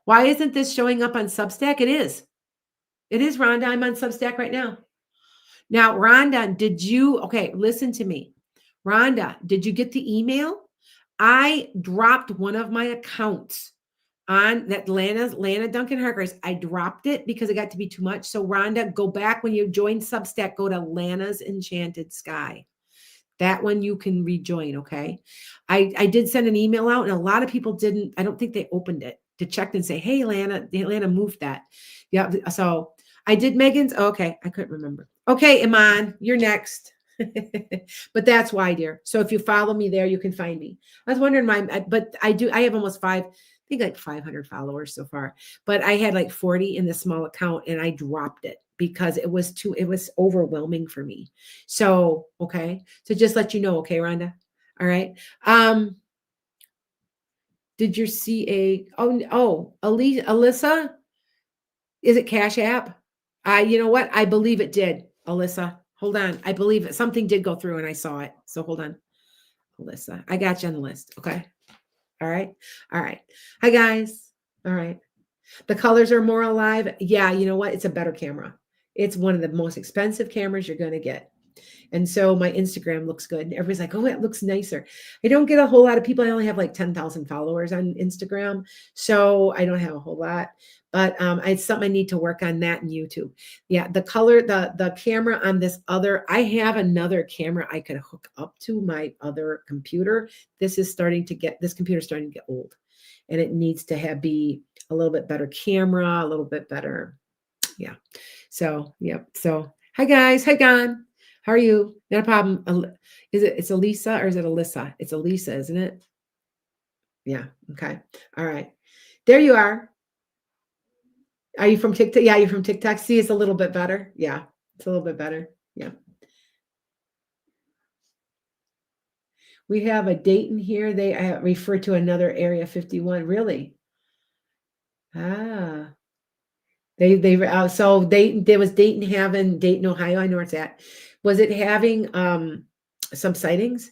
Why isn't this showing up on Substack? It is. It is, Rhonda. I'm on Substack right now. Now, Rhonda, okay, listen to me. Rhonda, did you get the email? I dropped one of my accounts on that Lana Duncan Harkers. I dropped it because it got to be too much. So Rhonda, go back when you join Substack, go to Lana's Enchanted Sky. That one you can rejoin, okay? I did send an email out and a lot of people didn't. I don't think they opened it to check and say, hey, Lana moved that. Yeah, so I did Megan's. Oh, okay, I couldn't remember. Okay, Iman, you're next. But that's why, dear. So if you follow me there, you can find me. I was wondering but I have almost I think like 500 followers so far, but I had like 40 in the small account and I dropped it because it was overwhelming for me. So, okay. So just let you know. Okay, Rhonda. All right. Did you see Alyssa? Is it Cash App? You know what? I believe it did, Alyssa. Hold on. I believe something did go through and I saw it. So hold on. Alyssa, I got you on the list. Okay. All right. All right. Hi, guys. All right. The colors are more alive. Yeah, you know what? It's a better camera. It's one of the most expensive cameras you're going to get. And so my Instagram looks good. Everybody's like, oh, it looks nicer. I don't get a whole lot of people. I only have like 10,000 followers on Instagram. So I don't have a whole lot. But it's something I need to work on that in YouTube. Yeah, the color, the camera on this I have another camera I could hook up to my other computer. This computer's starting to get old. And it needs to be a little bit better camera, a little bit better. Yeah. So, yep. So, hi guys. Hi, Gon. How are you? Not a problem. It's Elisa or is it Alyssa? It's Elisa, isn't it? Yeah. Okay. All right. There you are. Are you from TikTok? Yeah, you're from TikTok. See, it's a little bit better. Yeah. It's a little bit better. Yeah. We have a Dayton here. They refer to another area 51. Really? Ah. So there was Dayton having Dayton, Ohio. I know where it's at. Was it having some sightings?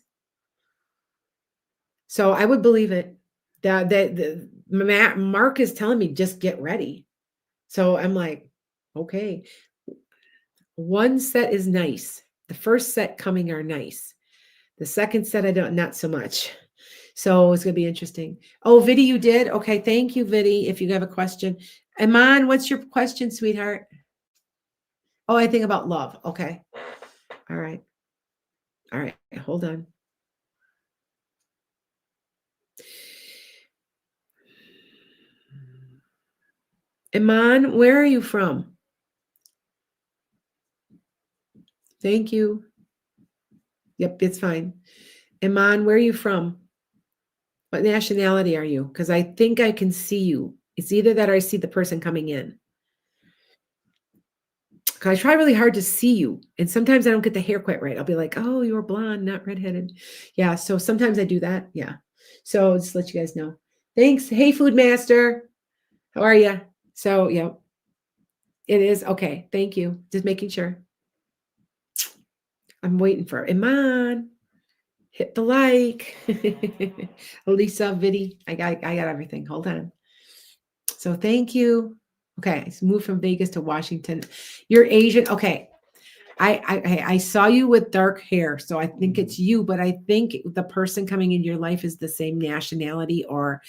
So I would believe it. Mark is telling me just get ready. So I'm like, okay. One set is nice. The first set coming are nice. The second set, I don't, not so much. So it's going to be interesting. Oh, Viddy, you did? Okay. Thank you, Viddy. If you have a question. Iman, what's your question, sweetheart? Oh, I think about love. Okay. All right. All right. Hold on. Iman, where are you from? Thank you. Yep, it's fine. Iman, where are you from? What nationality are you? Because I think I can see you. It's either that or I see the person coming in. Because I try really hard to see you. And sometimes I don't get the hair quite right. I'll be like, oh, you're blonde, not redheaded. Yeah. So sometimes I do that. Yeah. So just let you guys know. Thanks. Hey, Food Master. How are you? So, yeah, it is. Okay. Thank you. Just making sure. I'm waiting for Iman. Hit the like. Lisa, Viddy. I got everything. Hold on. So thank you. Okay. So move from Vegas to Washington. You're Asian. Okay. I saw you with dark hair, so I think it's you, but I think the person coming into your life is the same nationality or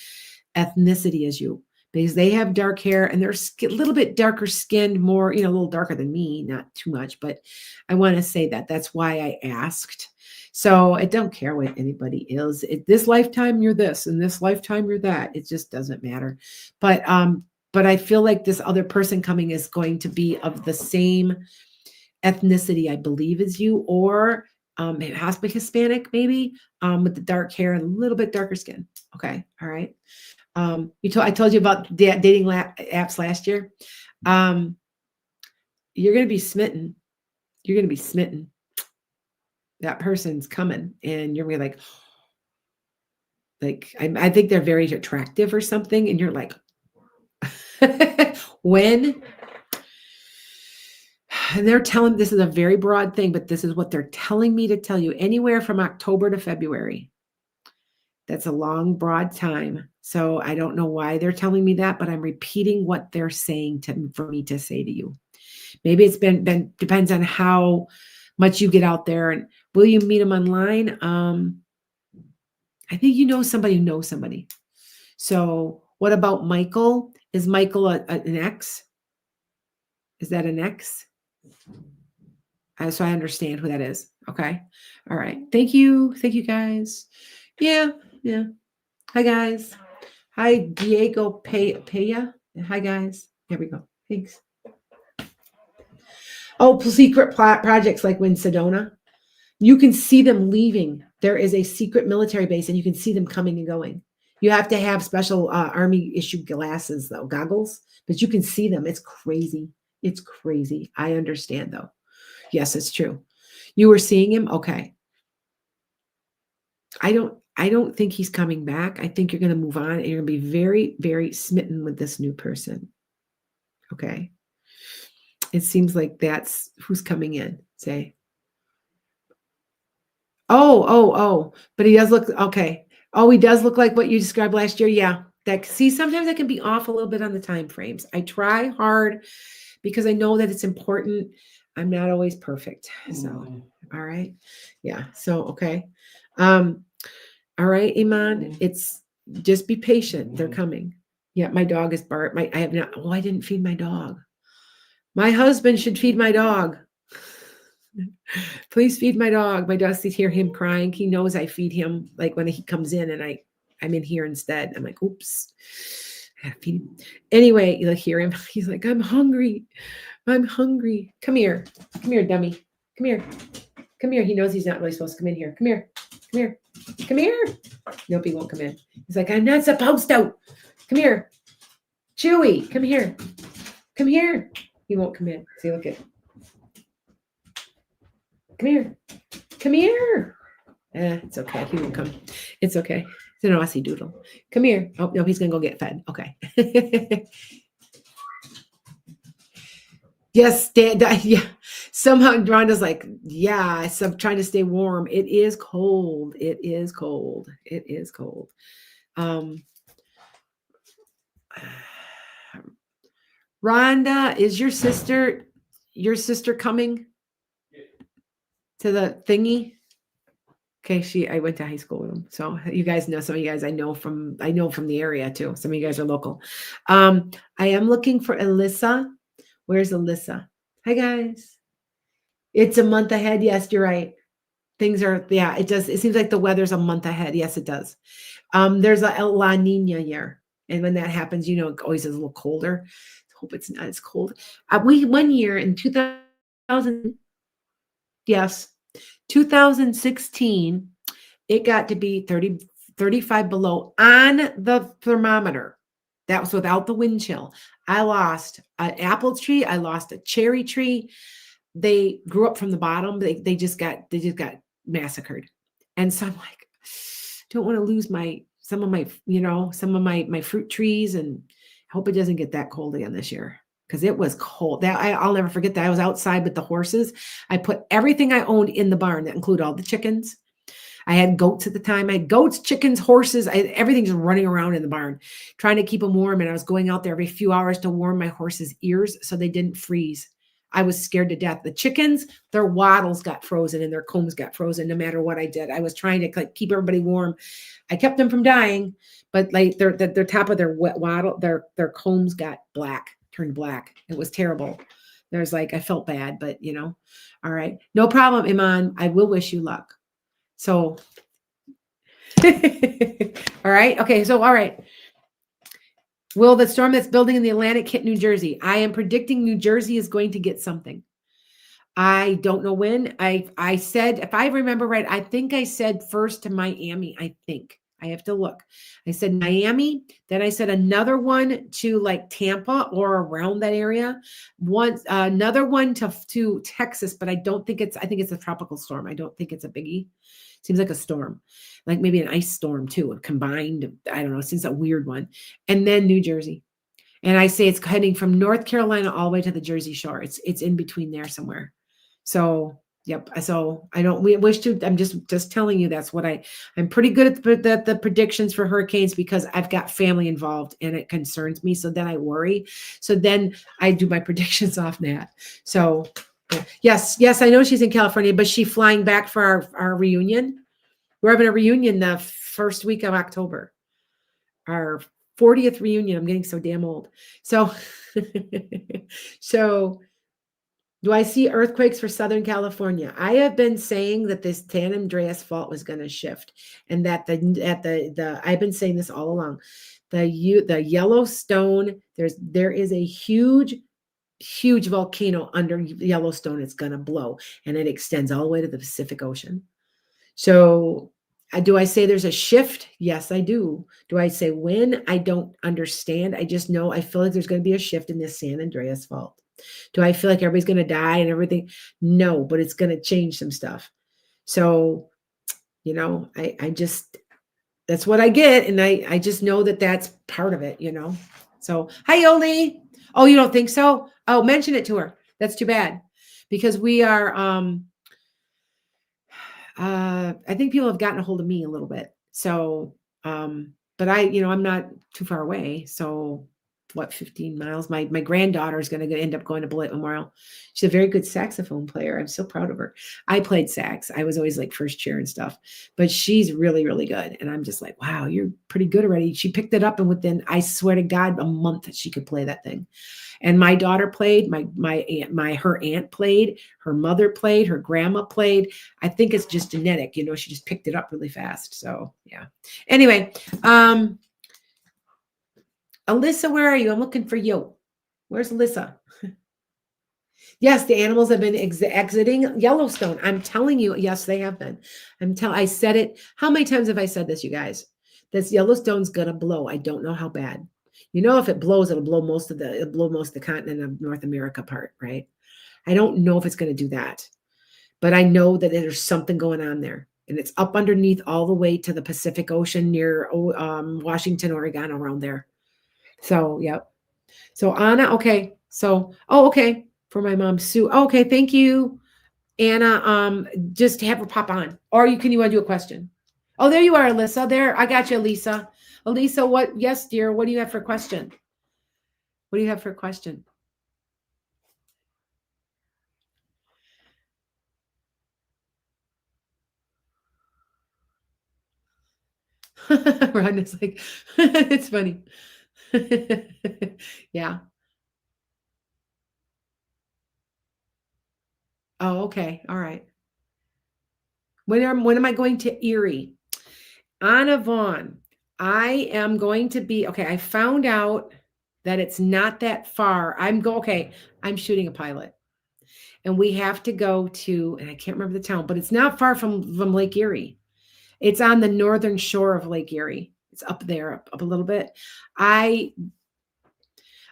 ethnicity as you, because they have dark hair and they're a little bit darker skinned, more, a little darker than me, not too much, but I want to say that that's why I asked. So I don't care what anybody is. This lifetime you're this, and this lifetime you're that. It just doesn't matter. But I feel like this other person coming is going to be of the same ethnicity, I believe, is you, or it has to be Hispanic, maybe, with the dark hair and a little bit darker skin. Okay. All right. I told you about dating apps last year. You're going to be smitten. You're going to be smitten. That person's coming and you're going to be like, I think they're very attractive or something. And you're like, when? And they're telling, this is a very broad thing, but this is what they're telling me to tell you, anywhere from October to February. That's a long, broad time. So I don't know why they're telling me that, but I'm repeating what they're saying for me to say to you. Maybe it's been depends on how much you get out there. And will you meet them online? I think you know somebody who knows somebody. So what about Michael? Is Michael an ex? Is that an ex? So I understand who that is. Okay. All right. Thank you. Thank you, guys. Yeah. Hi, guys. Hi, Diego Peya. Hi, guys. Here we go. Thanks. Oh, secret projects like when Sedona. You can see them leaving. There is a secret military base, and you can see them coming and going. You have to have special Army issued glasses, though, goggles, but you can see them. It's crazy. It's crazy. I understand, though. Yes, it's true. You were seeing him? Okay. I don't think he's coming back. I think you're going to move on and you're going to be very, very smitten with this new person. Okay. It seems like that's who's coming in. Say. Oh. But he does look okay. Oh, he does look like what you described last year. Yeah. Sometimes I can be off a little bit on the time frames. I try hard because I know that it's important. I'm not always perfect. So, all right. Yeah. So, okay. All right, Iman, it's just be patient. They're coming. Yeah, my dog is barked. I have not. Oh, I didn't feed my dog. My husband should feed my dog. Please feed my dog. My dog sees hear him crying. He knows I feed him. Like when he comes in and I'm in here instead. I'm like, oops. I gotta feed him. Anyway, you'll hear him. He's like, I'm hungry. I'm hungry. Come here. Come here, dummy. Come here. Come here. He knows he's not really supposed to come in here. Come here. Come here. Come here. Nope, he won't come in. He's like, I'm not supposed to. Come here. Chewy, come here. Come here. He won't come in. See, look at. Come here. Come here. It's okay. He won't come. It's okay. It's an Aussie doodle. Come here. Oh, no, he's going to go get fed. Okay. Yes, yeah. Somehow Rhonda's like, yeah, I'm trying to stay warm. It is cold. It is cold. It is cold. Rhonda, is your sister coming to the thingy? Okay, I went to high school with him. So you guys know, some of you guys I know from the area too. Some of you guys are local. I am looking for Alyssa. Where's Alyssa? Hi guys. It's a month ahead. Yes, you're right. Things are, yeah, it does. It seems like the weather's a month ahead. Yes, it does. There's a La Nina year. And when that happens, it always is a little colder. Hope it's not as cold. We one year in 2000, yes, 2016, it got to be 35 below on the thermometer. That was without the wind chill. I lost an apple tree. I lost a cherry tree. They grew up from the bottom. They just got massacred. And so I'm like, don't want to lose some of my fruit trees, and I hope it doesn't get that cold again this year, because it was cold. I'll never forget that. I was outside with the horses. I put everything I owned in the barn. That included all the chickens. I had goats at the time. I had goats, chickens, horses, everything just running around in the barn, trying to keep them warm. And I was going out there every few hours to warm my horses' ears so they didn't freeze. I was scared to death. The chickens, their wattles got frozen and their combs got frozen no matter what I did. I was trying to keep everybody warm. I kept them from dying, but like their top of their wattle, their combs got turned black. It was terrible. I felt bad, but all right. No problem, Iman. I will wish you luck. So, all right. Okay. So, all right. Will the storm that's building in the Atlantic hit New Jersey? I am predicting New Jersey is going to get something. I don't know when. I said, if I remember right, I think I said first to Miami. I think I have to look. I said Miami. Then I said another one to like Tampa or around that area. Another one to Texas, but I think it's a tropical storm. I don't think it's a biggie. Seems like a storm, like maybe an ice storm too, combined. I don't know. It seems a weird one. And then New Jersey. And I say it's heading from North Carolina all the way to the Jersey Shore. It's in between there somewhere. So, yep. So we wish to, I'm just telling you, that's what I'm pretty good at the predictions for hurricanes, because I've got family involved and it concerns me. So then I worry. So then I do my predictions off that. So yes, I know she's in California, but she's flying back for our reunion. We're having a reunion the first week of October. Our 40th reunion. I'm getting so damn old. So, so do I see earthquakes for Southern California? I have been saying that this San Andreas fault was going to shift, and that I've been saying this all along. The Yellowstone, there is a huge volcano under Yellowstone. It's going to blow, and it extends all the way to the Pacific Ocean. So do I say there's a shift? Yes, I do. Do I say when? I don't understand. I just know I feel like there's going to be a shift in this San Andreas fault. Do I feel like everybody's going to die and everything? No, but it's going to change some stuff. So, I just, that's what I get. And I just know that that's part of it, So, hi, Yoli. Oh, you don't think so? Oh, mention it to her. That's too bad, because we are, I think people have gotten a hold of me a little bit. So, but I'm not too far away. So 15 miles? My granddaughter is going to end up going to Beloit Memorial. She's a very good saxophone player. I'm so proud of her. I played sax. I was always like first chair and stuff, but she's really, really good. And I'm just like, wow, you're pretty good already. She picked it up, and within, I swear to God, a month she could play that thing. And my daughter played, her aunt played, her mother played, her grandma played. I think it's just genetic, she just picked it up really fast. So yeah. Anyway, Alyssa, where are you? I'm looking for you. Where's Alyssa? Yes, the animals have been exiting Yellowstone. I'm telling you, yes, they have been. I said it. How many times have I said this, you guys? This Yellowstone's gonna blow. I don't know how bad. If it blows, it'll blow most of the continent of North America part, right? I don't know if it's going to do that, but I know that there's something going on there, and it's up underneath all the way to the Pacific Ocean near Washington, Oregon, around there. So, yep. So Anna, okay. So, okay. For my mom, Sue. Okay, thank you, Anna. Just have her pop on, or you want to do a question? Oh, there you are, Alyssa. There, I got you, Lisa. Elisa, what? Yes, dear. What do you have for a question? What do you have for a question? Rhonda's like, it's funny. Yeah. Oh, okay. All right. When am I going to Erie? Anna Vaughn, I am going to be okay. I found out that it's not that far. Okay. I'm shooting a pilot, and we have to go to, and I can't remember the town, but it's not far from Lake Erie. It's on the northern shore of Lake Erie. It's up there, up a little bit. I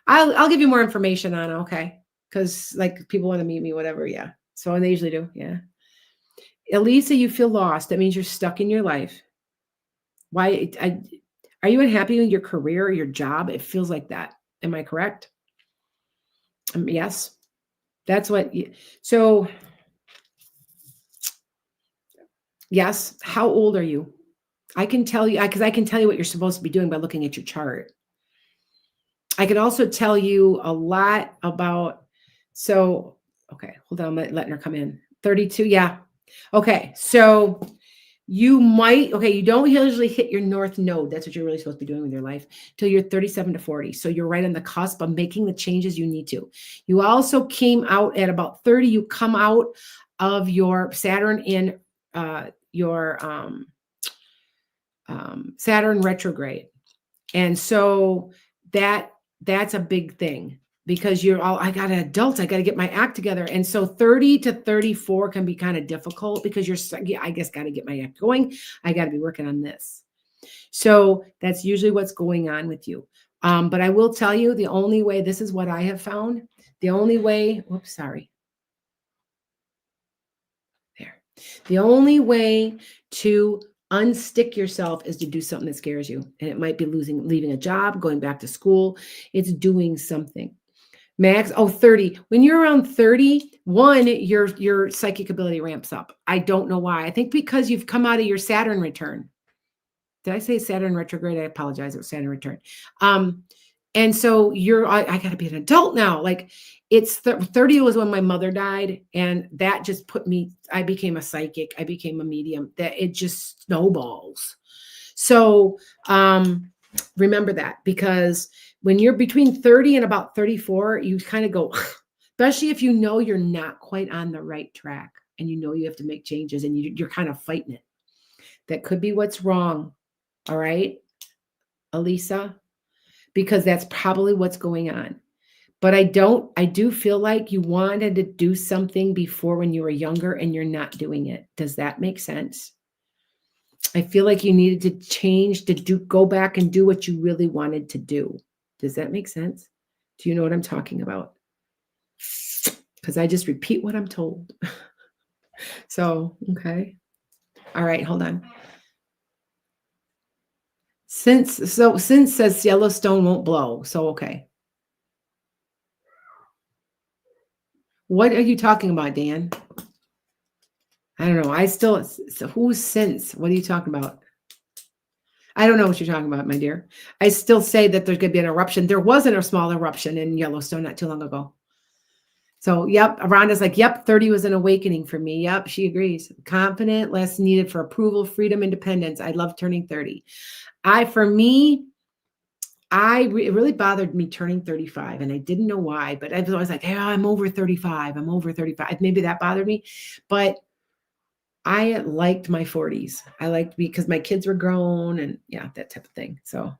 I'll give you more information on it, okay? Because like people want to meet me, whatever. Yeah. So and they usually do. Yeah. Elisa, you feel lost. That means you're stuck in your life. Why? Are you unhappy with your career or your job? It feels like that. Am I correct? Yes. That's what. So yes. How old are you? I can tell you because I can tell you what you're supposed to be doing by looking at your chart. I can also tell you a lot about. So okay, hold on. I'm letting her come in. 32. Yeah. Okay. So you don't usually hit your north node. That's what you're really supposed to be doing with your life till you're 37 to 40. So you're right on the cusp of making the changes you need to. You also came out at about 30. You come out of your Saturn in your Saturn retrograde. And so that's a big thing because you're all, I got an adult, I got to get my act together. And so 30 to 34 can be kind of difficult because I guess got to get my act going. I got to be working on this. So that's usually what's going on with you. But I will tell you the only way, this is what I have found. The only way, whoops, sorry. There. The only way to unstick yourself is to do something that scares you. And it might be leaving a job, going back to school. It's doing something. Max, 30. When you're around 31, your psychic ability ramps up. I don't know why. I think because you've come out of your Saturn return. Did I say Saturn retrograde? I apologize. It was Saturn return. And so I got to be an adult now. Like it's 30 was when my mother died. And that just I became a psychic. I became a medium that it just snowballs. So remember that because when you're between 30 and about 34, you kind of go, especially if you know you're not quite on the right track and you know you have to make changes and you're kind of fighting it. That could be what's wrong. All right, Elisa, because that's probably what's going on. But I do feel like you wanted to do something before when you were younger and you're not doing it. Does that make sense? I feel like you needed to change go back and do what you really wanted to do. Does that make sense? Do you know what I'm talking about? Because I just repeat what I'm told. So, okay. All right, hold on. Since says Yellowstone won't blow. So, okay. What are you talking about, Dan? I don't know. So who's since? What are you talking about? I don't know what you're talking about, my dear. I still say that there's going to be an eruption. There wasn't a small eruption in Yellowstone not too long ago. So, yep. Rhonda's like, yep, 30 was an awakening for me. Yep, she agrees. Confident, less needed for approval, freedom, independence. I love turning 30. It really bothered me turning 35 and I didn't know why, but I was always like, I'm over 35. I'm over 35. Maybe that bothered me, but I liked my 40s. I liked because my kids were grown and yeah, that type of thing. So,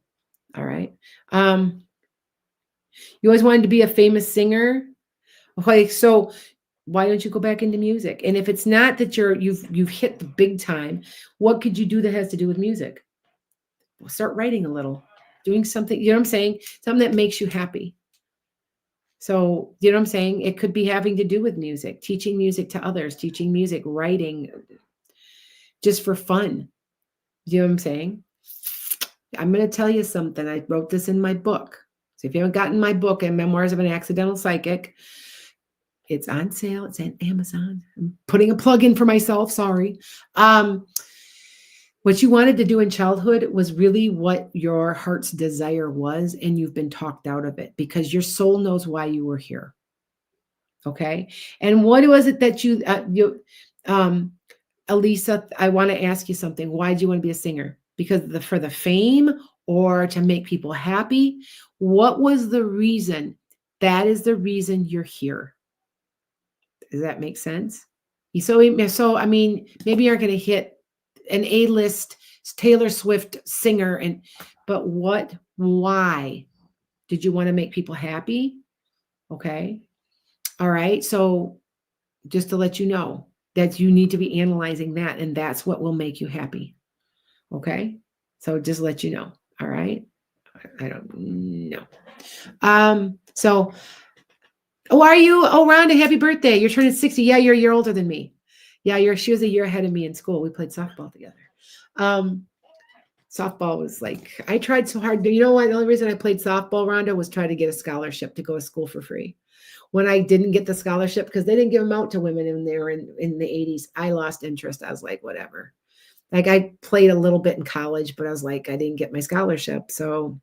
all right. You always wanted to be a famous singer. Okay, so why don't you go back into music? And if it's not that you've hit the big time, what could you do that has to do with music? Well, start writing a little, doing something, you know what I'm saying? Something that makes you happy. So, you know what I'm saying? It could be having to do with music, teaching music to others, teaching music, writing, just for fun. You know what I'm saying? I'm going to tell you something. I wrote this in my book. So if you haven't gotten my book, Memoirs of an Accidental Psychic, it's on sale. It's on Amazon. I'm putting a plug in for myself. Sorry. What you wanted to do in childhood was really what your heart's desire was, and you've been talked out of it because your soul knows why you were here. Okay. And what was it that Elisa, I want to ask you something. Why do you want to be a singer? because for the fame or to make people happy? What was the reason? That is the reason you're here. Does that make sense? So I mean, maybe you're going to hit an A-list Taylor Swift singer, but why did you want to make people happy? Okay. All right. So just to let you know that you need to be analyzing that, and that's what will make you happy. Okay. So just let you know. All right. I don't know. So, are you? Oh, Rhonda, happy birthday. You're turning 60. Yeah, you're a year older than me. Yeah, she was a year ahead of me in school. We played softball together. Softball was like, I tried so hard. You know what? The only reason I played softball, Rhonda, was try to get a scholarship to go to school for free. When I didn't get the scholarship, because they didn't give them out to women in there in the 80s, I lost interest. I was like, whatever. Like I played a little bit in college, but I was like, I didn't get my scholarship. So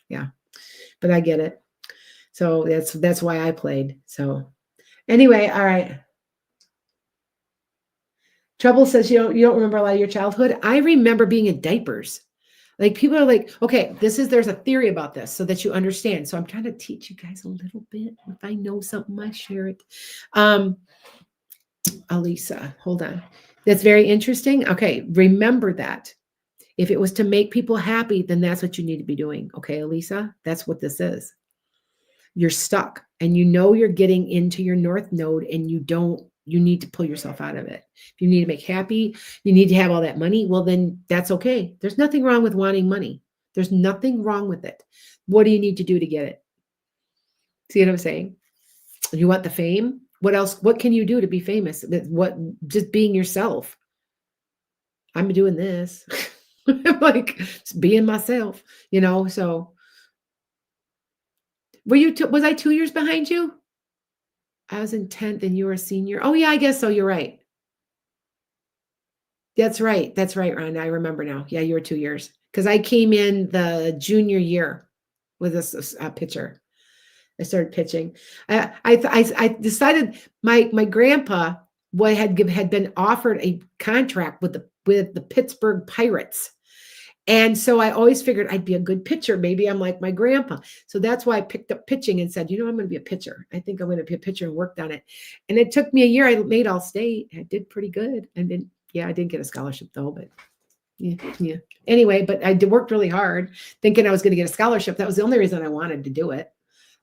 yeah, but I get it. So that's why I played. So anyway, all right. Trouble says you don't remember a lot of your childhood. I remember being in diapers. Like people are like, okay, there's a theory about this so that you understand. So I'm trying to teach you guys a little bit. If I know something, I share it. Alisa, hold on. That's very interesting. Okay, remember that. If it was to make people happy, then that's what you need to be doing. Okay, Alisa, that's what this is. You're stuck and you know you're getting into your north node and you need to pull yourself out of it. If you need to make happy, you need to have all that money, well, then that's okay. There's nothing wrong with wanting money. There's nothing wrong with it. What do you need to do to get it? See what I'm saying? You want the fame? What else? What can you do to be famous? What? Just being yourself. I'm doing this. I'm like just being myself, so. Was I 2 years behind you? I was in 10th and you were a senior. Oh yeah, I guess so. You're right. That's right. That's right, Rhonda. I remember now. Yeah, you were 2 years. Because I came in the junior year with a pitcher. I started pitching. I decided my grandpa had been offered a contract with the Pittsburgh Pirates. And so I always figured I'd be a good pitcher. Maybe I'm like my grandpa. So that's why I picked up pitching and said, I'm going to be a pitcher. I think I'm going to be a pitcher and worked on it. And it took me a year. I made All-State. I did pretty good. And then, I didn't get a scholarship though, but yeah. Anyway, but I worked really hard thinking I was going to get a scholarship. That was the only reason I wanted to do it.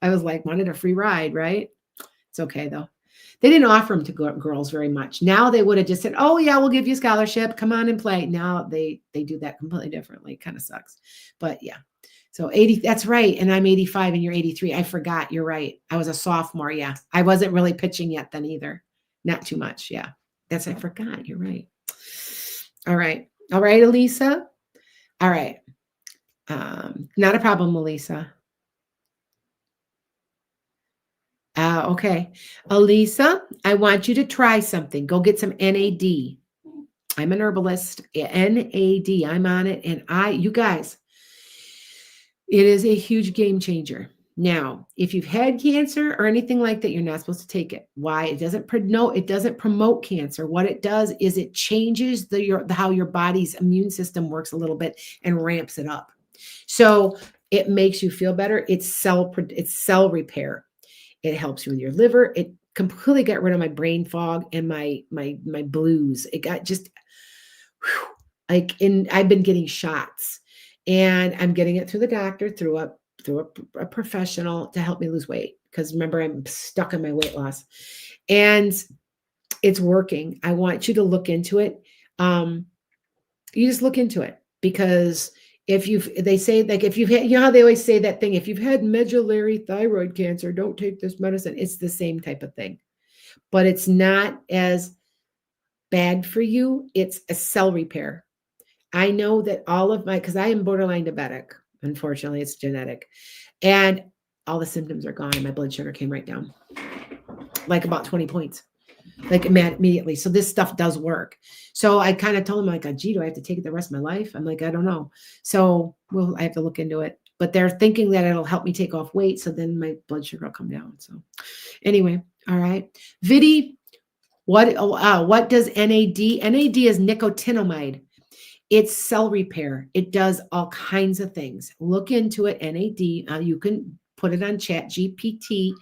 I was like, wanted a free ride, right? It's okay though. They didn't offer them to girls very much. Now they would have just said, oh yeah, we'll give you a scholarship. Come on and play. Now they do that completely differently. It kind of sucks. But yeah. So 80, that's right. And I'm 85 and you're 83. I forgot. You're right. I was a sophomore. Yeah. I wasn't really pitching yet then either. Not too much. Yeah. I forgot. You're right. All right. All right, Elisa. All right. Not a problem, Elisa. Okay. Elisa, I want you to try something. Go get some NAD. I'm an herbalist. NAD. I'm on it. And you guys, it is a huge game changer. Now, if you've had cancer or anything like that, you're not supposed to take it. Why? It doesn't promote cancer. What it does is it changes how your body's immune system works a little bit and ramps it up. So it makes you feel better. It's cell repair. It helps you with your liver. It completely got rid of my brain fog and my blues. It got just I've been getting shots, and I'm getting it through the doctor, through a professional to help me lose weight. Because remember, I'm stuck in my weight loss, and it's working. I want you to look into it. You just look into it, because they say, like, if you've had, how they always say that thing, if you've had medullary thyroid cancer, don't take this medicine. It's the same type of thing, but it's not as bad for you. It's a cell repair. I know that because I am borderline diabetic, unfortunately, it's genetic, and all the symptoms are gone and my blood sugar came right down, like about 20 points. Like immediately. So this stuff does work. So I kind of told him, like, gee, do I have to take it the rest of my life? I'm like, I don't know. So I have to look into it. But they're thinking that it'll help me take off weight. So then my blood sugar will come down. So anyway, all right. Vidi, what does NAD? NAD is nicotinamide. It's cell repair. It does all kinds of things. Look into it, NAD. You can put it on Chat GPT,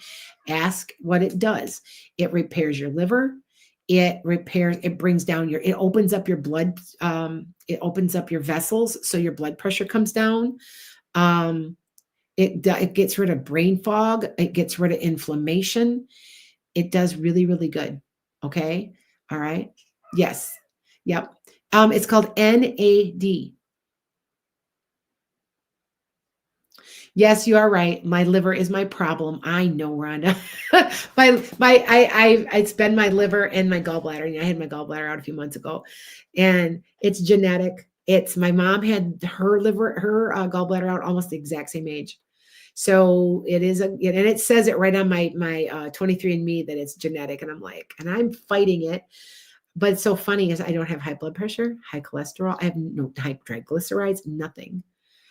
ask what it does. It repairs your liver. It brings down it opens up your blood. It opens up your vessels so your blood pressure comes down. It gets rid of brain fog. It gets rid of inflammation. It does really, really good. Okay. All right. Yes. Yep. It's called NAD. Yes, you are right. My liver is my problem. I know, Rhonda. It's been my liver and my gallbladder. I had my gallbladder out a few months ago, and it's genetic. It's my mom had her gallbladder out almost the exact same age. So it is and it says it right on my 23andMe that it's genetic, and I'm like, and I'm fighting it. But it's so funny is I don't have high blood pressure, high cholesterol. I have no high triglycerides, nothing.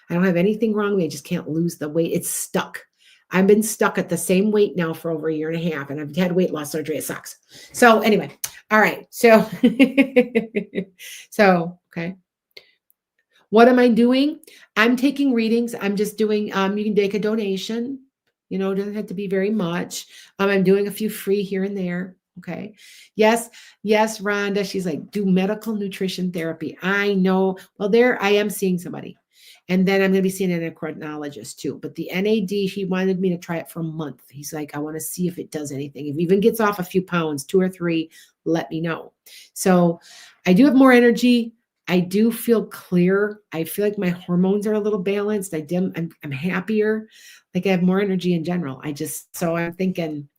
I don't have anything wrong with me. I just can't lose the weight. It's stuck. I've been stuck at the same weight now for over a year and a half, and I've had weight loss surgery. It sucks. So anyway, all right. So, okay. What am I doing? I'm taking readings. I'm just doing, you can take a donation. It doesn't have to be very much. I'm doing a few free here and there. Okay. Yes. Yes, Rhonda. She's like, do medical nutrition therapy. I know. Well, there I am seeing somebody. And then I'm going to be seeing an endocrinologist too. But the NAD, he wanted me to try it for a month. He's like, I want to see if it does anything. If it even gets off a few pounds, 2 or 3, let me know. So I do have more energy. I do feel clear. I feel like my hormones are a little balanced. I'm happier. Like I have more energy in general. So I'm thinking,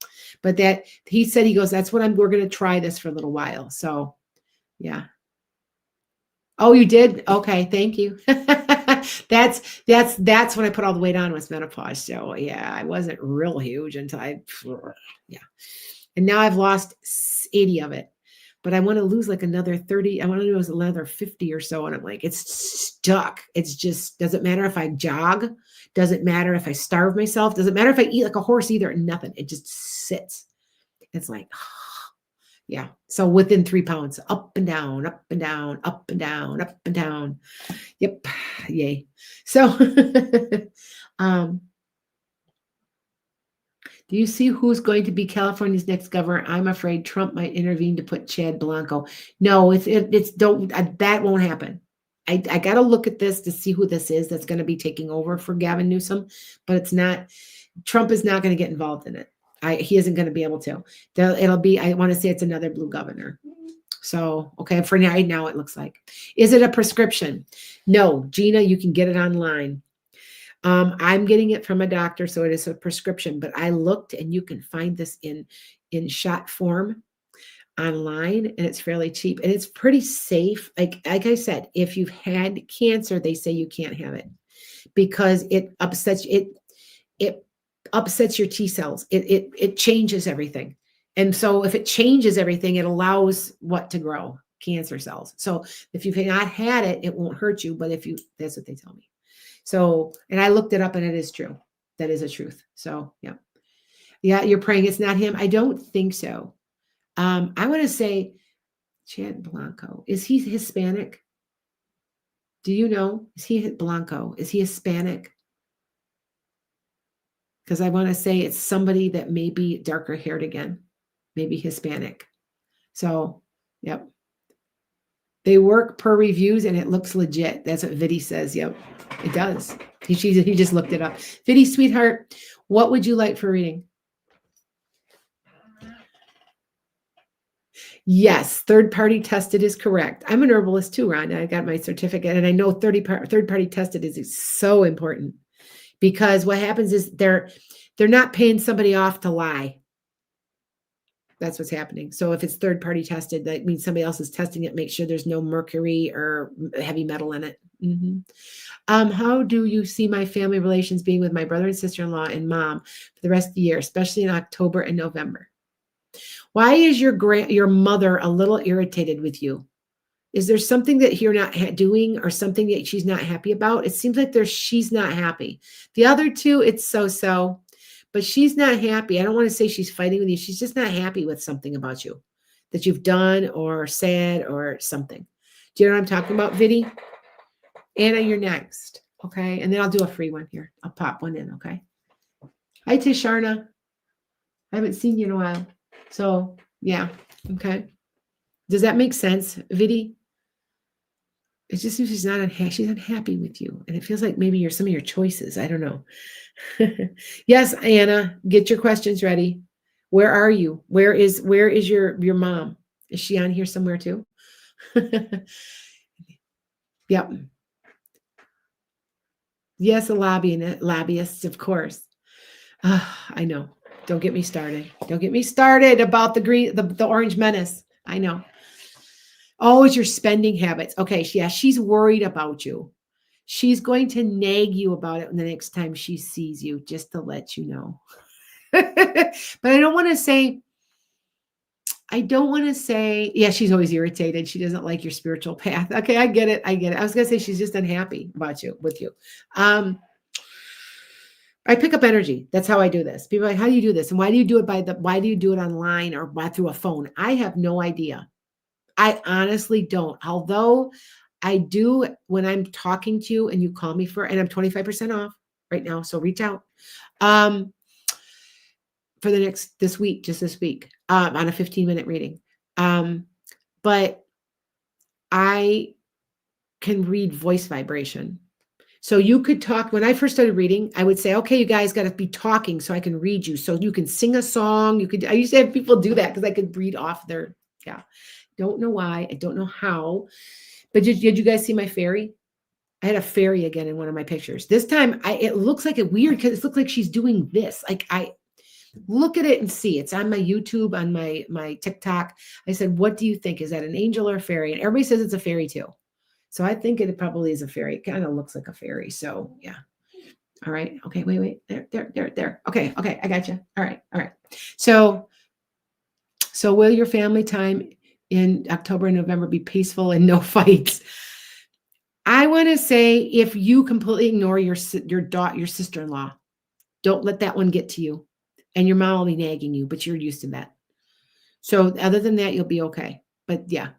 but that he said, he goes, that's what we're going to try this for a little while. So yeah. Oh, you did? Okay. Thank you. That's when I put all the weight on was menopause. So yeah, I wasn't real huge until yeah. And now I've lost 80 of it. But I want to lose like another 30. I want to lose another 50 or so. And I'm like, it's stuck. It's just, doesn't matter if I jog. Doesn't matter if I starve myself. Doesn't matter if I eat like a horse either. Nothing. It just sits. It's like, yeah. So within 3 pounds, up and down, up and down, up and down, up and down. Yep. Yay. So, do you see who's going to be California's next governor? I'm afraid Trump might intervene to put Chad Blanco. No, that won't happen. I got to look at this to see who this is that's going to be taking over for Gavin Newsom, but it's not. Trump is not going to get involved in it. He isn't going to be able to. It'll be. I want to say it's another blue governor. So okay, for now it looks like. Is it a prescription? No, Gina, you can get it online. I'm getting it from a doctor, so it is a prescription, but I looked and you can find this in shot form online, and it's fairly cheap and it's pretty safe. Like I said, if you've had cancer, they say you can't have it because it upsets your T cells. It changes everything. And so if it changes everything, it allows what to grow? Cancer cells. So if you've not had it, it won't hurt you, but that's what they tell me. So, and I looked it up and it is true. That is a truth. So, yeah. Yeah, you're praying it's not him. I don't think so. I want to say Chad Blanco. Is he Hispanic? Do you know? Is he Blanco? Is he Hispanic? Because I want to say it's somebody that may be darker haired again, maybe Hispanic. So, yep. They work per reviews and it looks legit. That's what Viddy says. Yep, it does. He just looked it up. Viddy, sweetheart, what would you like for reading? Yes, third-party tested is correct. I'm an herbalist too, Ron. I got my certificate, and I know third-party tested is so important because what happens is they're not paying somebody off to lie. That's what's happening. So if it's third-party tested, that means somebody else is testing it, make sure there's no mercury or heavy metal in it. Mm-hmm. How do you see my family relations being with my brother and sister-in-law and mom for the rest of the year, especially in October and November? Why is your mother a little irritated with you? Is there something that you're not doing or something that she's not happy about? It seems like she's not happy. The other two, it's so. But she's not happy. I don't want to say she's fighting with you. She's just not happy with something about you that you've done or said or something. Do you know what I'm talking about, Viddy? Anna, you're next. Okay. And then I'll do a free one here. I'll pop one in. Okay. Hi, Tisharna. I haven't seen you in a while. So, yeah. Okay. Does that make sense, Viddy? It just seems she's not unhappy. She's unhappy with you. And it feels like maybe you're some of your choices. I don't know. Yes, Anna, get your questions ready. Where are you? Where is your mom? Is she on here somewhere too? Yep. Yes, lobbyists, of course. I know. Don't get me started. Don't get me started about the orange menace. I know. Oh, it's your spending habits. Okay, yeah, she's worried about you. She's going to nag you about it the next time she sees you, just to let you know. But I don't want to say, yeah, she's always irritated. She doesn't like your spiritual path. Okay, I get it. I was going to say she's just unhappy with you. I pick up energy. That's how I do this. People are like, how do you do this? And why do you do it why do you do it online or through a phone? I have no idea. I honestly don't. Although I do when I'm talking to you and you call me and I'm 25% off right now. So reach out for this week, on a 15-minute reading. But I can read voice vibration. So you could talk. When I first started reading, I would say, okay, you guys got to be talking so I can read you. So you can sing a song. I used to have people do that because I could read off their, yeah. Don't know why. I don't know how. But did you guys see my fairy? I had a fairy again in one of my pictures. This time it looks like it weird because it looks like she's doing this. Like I look at it and see. It's on my YouTube, on my TikTok. I said, what do you think? Is that an angel or a fairy? And everybody says it's a fairy too. So I think it probably is a fairy. It kind of looks like a fairy. So yeah. All right. Okay. Wait. There. Okay. I got you. All right. So will your family time in October and November be peaceful and no fights? I want to say if you completely ignore your sister-in-law, don't let that one get to you. And your mom will be nagging you, but you're used to that. So other than that, you'll be okay. But yeah.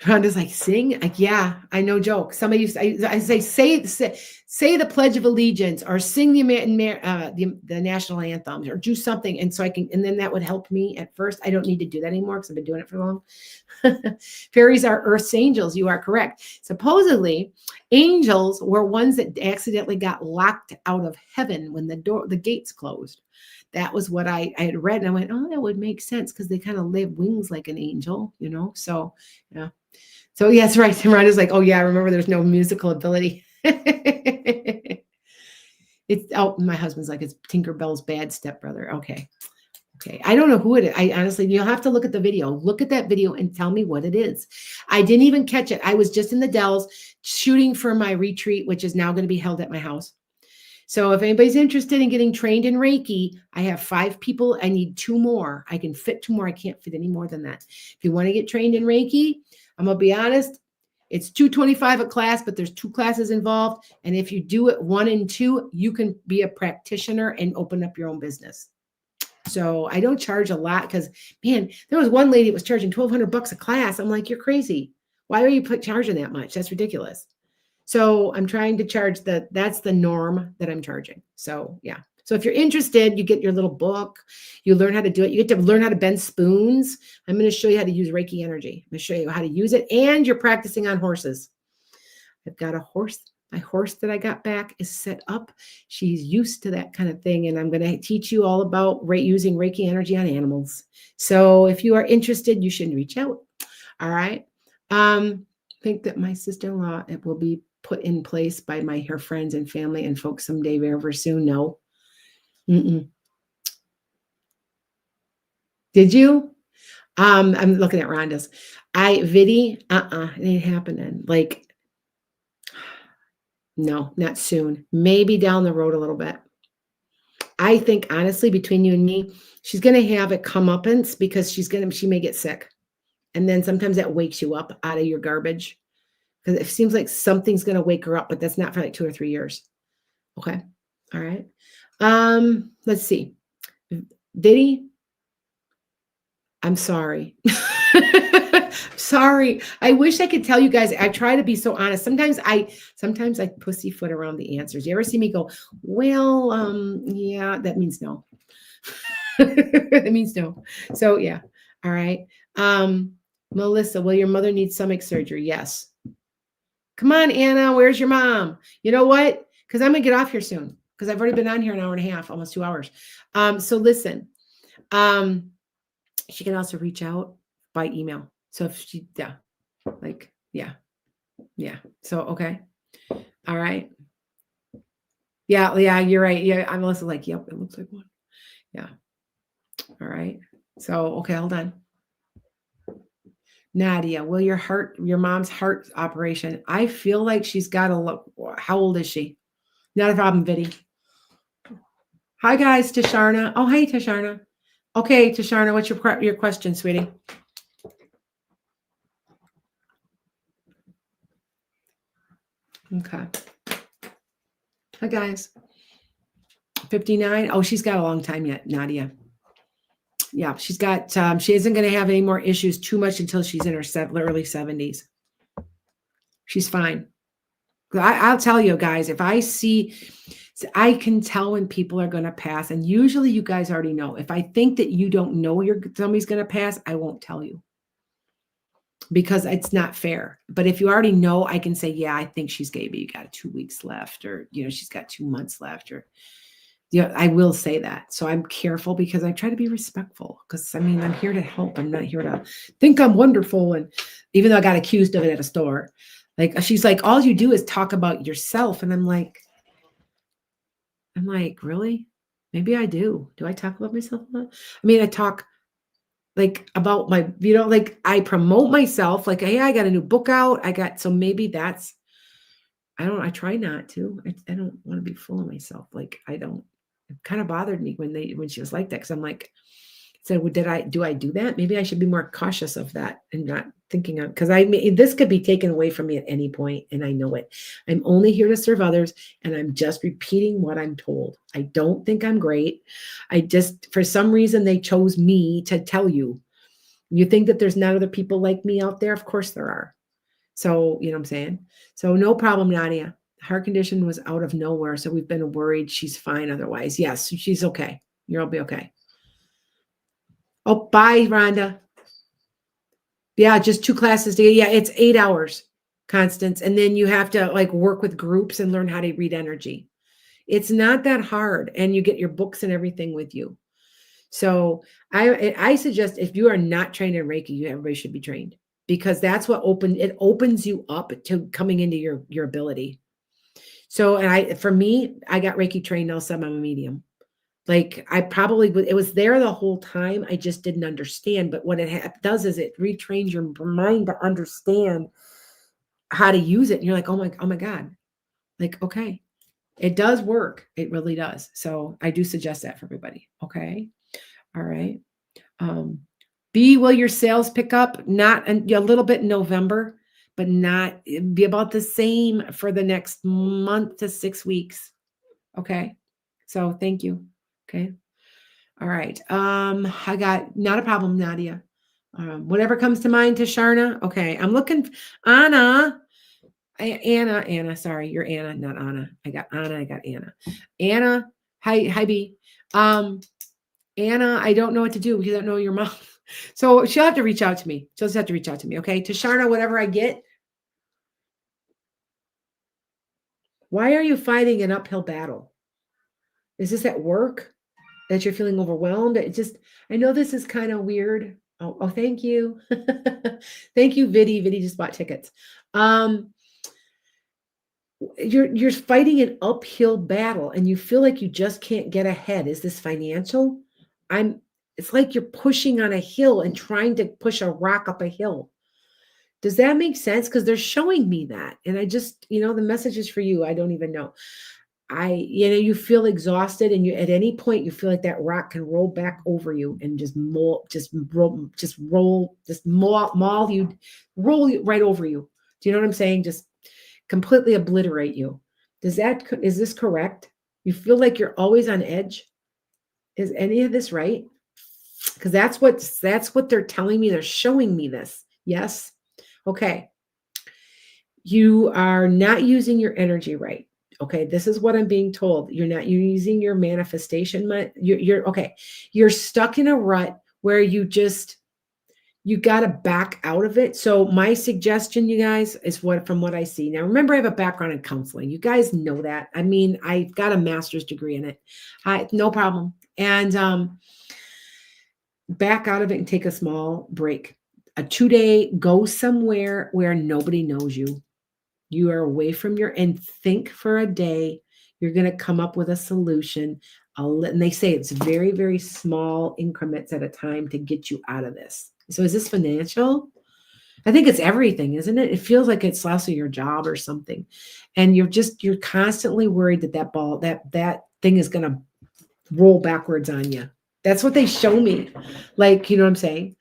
Rhonda's like, sing? Like, yeah, I know joke. Somebody used to, I say the Pledge of Allegiance or sing the national anthems or do something. And so and then that would help me at first. I don't need to do that anymore because I've been doing it for long. Fairies are Earth's angels. You are correct. Supposedly, angels were ones that accidentally got locked out of heaven when the gates closed. That was what I had read. And I went, oh, that would make sense because they kind of live wings like an angel, So, yeah. So, yes, right. Rhonda's like, oh, yeah, I remember there's no musical ability. My husband's like, it's Tinkerbell's bad stepbrother. Okay. I don't know who it is. I honestly, you'll have to look at the video. Look at that video and tell me what it is. I didn't even catch it. I was just in the Dells shooting for my retreat, which is now going to be held at my house. So if anybody's interested in getting trained in Reiki, I have 5 people. I need 2 more. I can fit 2 more. I can't fit any more than that. If you want to get trained in Reiki, I'm going to be honest. It's $225 a class, but there's 2 classes involved. And if you do it 1 and 2, you can be a practitioner and open up your own business. So I don't charge a lot because, man, there was one lady that was charging $1,200 a class. I'm like, you're crazy. Why are you charging that much? That's ridiculous. So I'm trying to charge that's the norm that I'm charging. So yeah. So if you're interested, you get your little book, you learn how to do it. You get to learn how to bend spoons. I'm going to show you how to use Reiki energy. I'm going to show you how to use it. And you're practicing on horses. I've got a horse. My horse that I got back is set up. She's used to that kind of thing. And I'm going to teach you all about using Reiki energy on animals. So if you are interested, you should reach out. All right. I think that my sister-in-law, it will be put in place by her friends and family and folks someday very soon. No. Mm-mm. Did you? I'm looking at Rhonda's. Viddy, it ain't happening. Like, no, not soon. Maybe down the road a little bit. I think, honestly, between you and me, she's going to have a comeuppance because she may get sick. And then sometimes that wakes you up out of your garbage. Because it seems like something's going to wake her up, but that's not for like 2 or 3 years. Okay. All right. Let's see. Viddy, I'm sorry. I'm Sorry. I wish I could tell you guys. I try to be so honest. Sometimes I pussyfoot around the answers. You ever see me go, well, yeah, that means no. That means no. So yeah. All right. Melissa, will your mother need stomach surgery? Yes. Come on, Anna. Where's your mom? You know what? Because I'm gonna get off here soon. Because I've already been on here an hour and a half, almost 2 hours. So listen. She can also reach out by email. So if she, yeah, like, yeah. So, okay. All right. Yeah. You're right. Yeah. I'm also like, yep, it looks like one. Yeah. All right. So, okay, hold on. Nadia, will your mom's heart operation? I feel like she's got a look. How old is she? Not a problem, Viddy. Hi, guys. Tasharna. Oh, hey, Tasharna. Okay, Tasharna, what's your question, sweetie? Okay. Hi, guys. 59. Oh, she's got a long time yet, Nadia. Yeah, she's got, she isn't going to have any more issues too much until she's in her early 70s. She's fine. I'll tell you guys, if I can tell when people are going to pass, and usually you guys already know. If I think that you don't know somebody's going to pass, I won't tell you because it's not fair. But if you already know, I can say, yeah, I think she's maybe you got 2 weeks left, or, she's got 2 months left, or, I will say that. So I'm careful because I try to be respectful because I'm here to help. I'm not here to think I'm wonderful. And even though I got accused of it at a store, like, she's like, all you do is talk about yourself. And I'm like, really? Maybe I do. Do I talk about myself a lot? I talk like about my, like I promote myself, like, hey, I got a new book out. So maybe that's, I try not to. I don't want to be full of myself. Like, it kind of bothered me when she was like that. Cause I'm like, so do I do that? Maybe I should be more cautious of that and not thinking of, because this could be taken away from me at any point, and I know it. I'm only here to serve others, and I'm just repeating what I'm told. I don't think I'm great. For some reason, they chose me to tell you. You think that there's not other people like me out there? Of course there are. So, you know what I'm saying? So no problem, Nadia. Heart condition was out of nowhere, so we've been worried. She's fine otherwise. Yes, she's okay. You'll be okay. Oh, bye, Rhonda. Yeah, just 2 classes today. Yeah, it's 8 hours, Constance. And then you have to like work with groups and learn how to read energy. It's not that hard. And you get your books and everything with you. So I suggest if you are not trained in Reiki, everybody should be trained, because that's what opens you up to coming into your ability. So, and for me, I got Reiki trained now, so I'm a medium. Like, it was there the whole time. I just didn't understand. But what it does is it retrains your mind to understand how to use it. And you're like, oh my God. Like, okay, it does work. It really does. So I do suggest that for everybody. Okay. All right. B, will your sales pick up? Not a little bit in November, but not be about the same for the next month to 6 weeks. Okay. So thank you. Okay. All right. I got not a problem, Nadia. Whatever comes to mind, Tasharna. Okay. I'm looking. Anna. Anna. Sorry, you're Anna, not Anna. I got Anna. I got Anna. Anna. Hi, B. Anna, I don't know what to do because I don't know your mom. So she'll have to reach out to me. She'll just have to reach out to me. Okay. Tasharna, whatever I get. Why are you fighting an uphill battle? Is this at work that you're feeling overwhelmed? I know this is kind of weird. Oh, thank you. Thank you, Viddy. Viddy just bought tickets. You're fighting an uphill battle and you feel like you just can't get ahead. Is this financial? It's like you're pushing on a hill and trying to push a rock up a hill. Does that make sense? Because they're showing me that. And I just, the message is for you. I don't even know. You feel exhausted, and at any point you feel like that rock can roll back over you and roll you right over you. Do you know what I'm saying? Just completely obliterate you. Is this correct? You feel like you're always on edge? Is any of this right? Because that's what they're telling me. They're showing me this. Yes. Okay. You are not using your energy right. Okay. This is what I'm being told. You're using your manifestation. You're okay. You're stuck in a rut where you got to back out of it. So my suggestion, you guys, is from what I see. Now, remember, I have a background in counseling. You guys know that. I mean, I've got a master's degree in it. No problem. And back out of it and take a small break. A 2-day, go somewhere where nobody knows you. You are away from and think for a day. You're going to come up with a solution. And they say it's very, very small increments at a time to get you out of this. So is this financial? I think it's everything, isn't it? It feels like it's also your job or something. And you're constantly worried that thing is going to roll backwards on you. That's what they show me. Like, you know what I'm saying?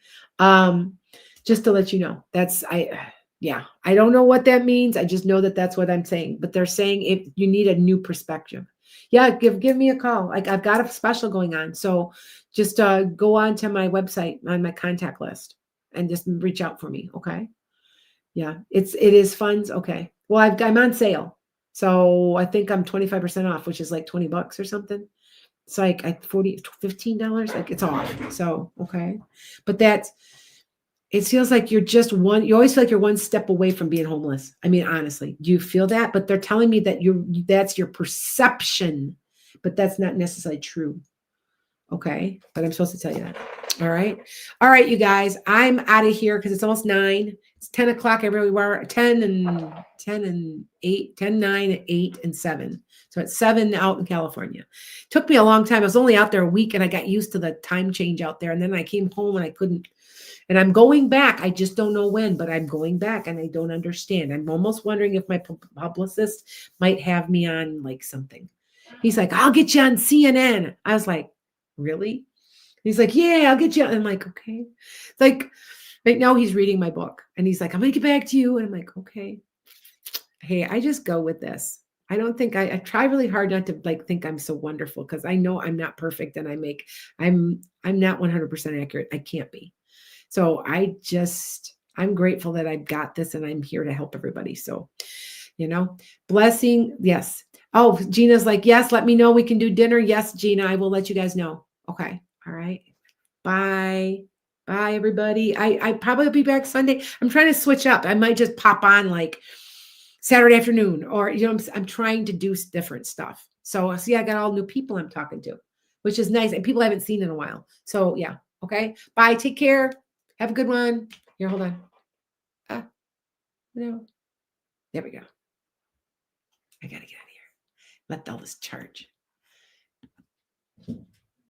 Just to let you know, I don't know what that means. I just know that that's what I'm saying. But they're saying if you need a new perspective, yeah, give me a call. Like I've got a special going on. So just go on to my website on my contact list and just reach out for me. Okay. Yeah, it is funds. Okay. Well, I'm on sale. So I think I'm 25% off, which is like $20 or something. It's like $15. Like it's off. So, okay. But it feels like you always feel like you're one step away from being homeless. I mean, honestly, do you feel that? But they're telling me that that's your perception, but that's not necessarily true. Okay. But I'm supposed to tell you that. All right. All right, you guys, I'm out of here because it's almost 9. It's 10 o'clock everywhere. 10 and 8, 10, 9, 8, and 7. So it's 7 out in California. Took me a long time. I was only out there a week and I got used to the time change out there. And then I came home and I couldn't. And I'm going back. I just don't know when, but I'm going back and I don't understand. I'm almost wondering if my publicist might have me on like something. He's like, I'll get you on CNN. I was like, really? He's like, yeah, I'll get you. I'm like, okay. It's like right now he's reading my book and he's like, I'm going to get back to you. And I'm like, okay. Hey, I just go with this. I don't think I try really hard not to like think I'm so wonderful because I know I'm not perfect and I'm not 100% accurate. I can't be. So I'm grateful that I've got this and I'm here to help everybody. So, blessing. Yes. Oh, Gina's like, yes, let me know. We can do dinner. Yes, Gina, I will let you guys know. Okay. All right. Bye. Bye, everybody. I probably will be back Sunday. I'm trying to switch up. I might just pop on like Saturday afternoon or, I'm trying to do different stuff. So see, I got all new people I'm talking to, which is nice. And people I haven't seen in a while. So yeah. Okay. Bye. Take care. Have a good one. Here, hold on. No. There we go. I got to get out of here. Let all this charge.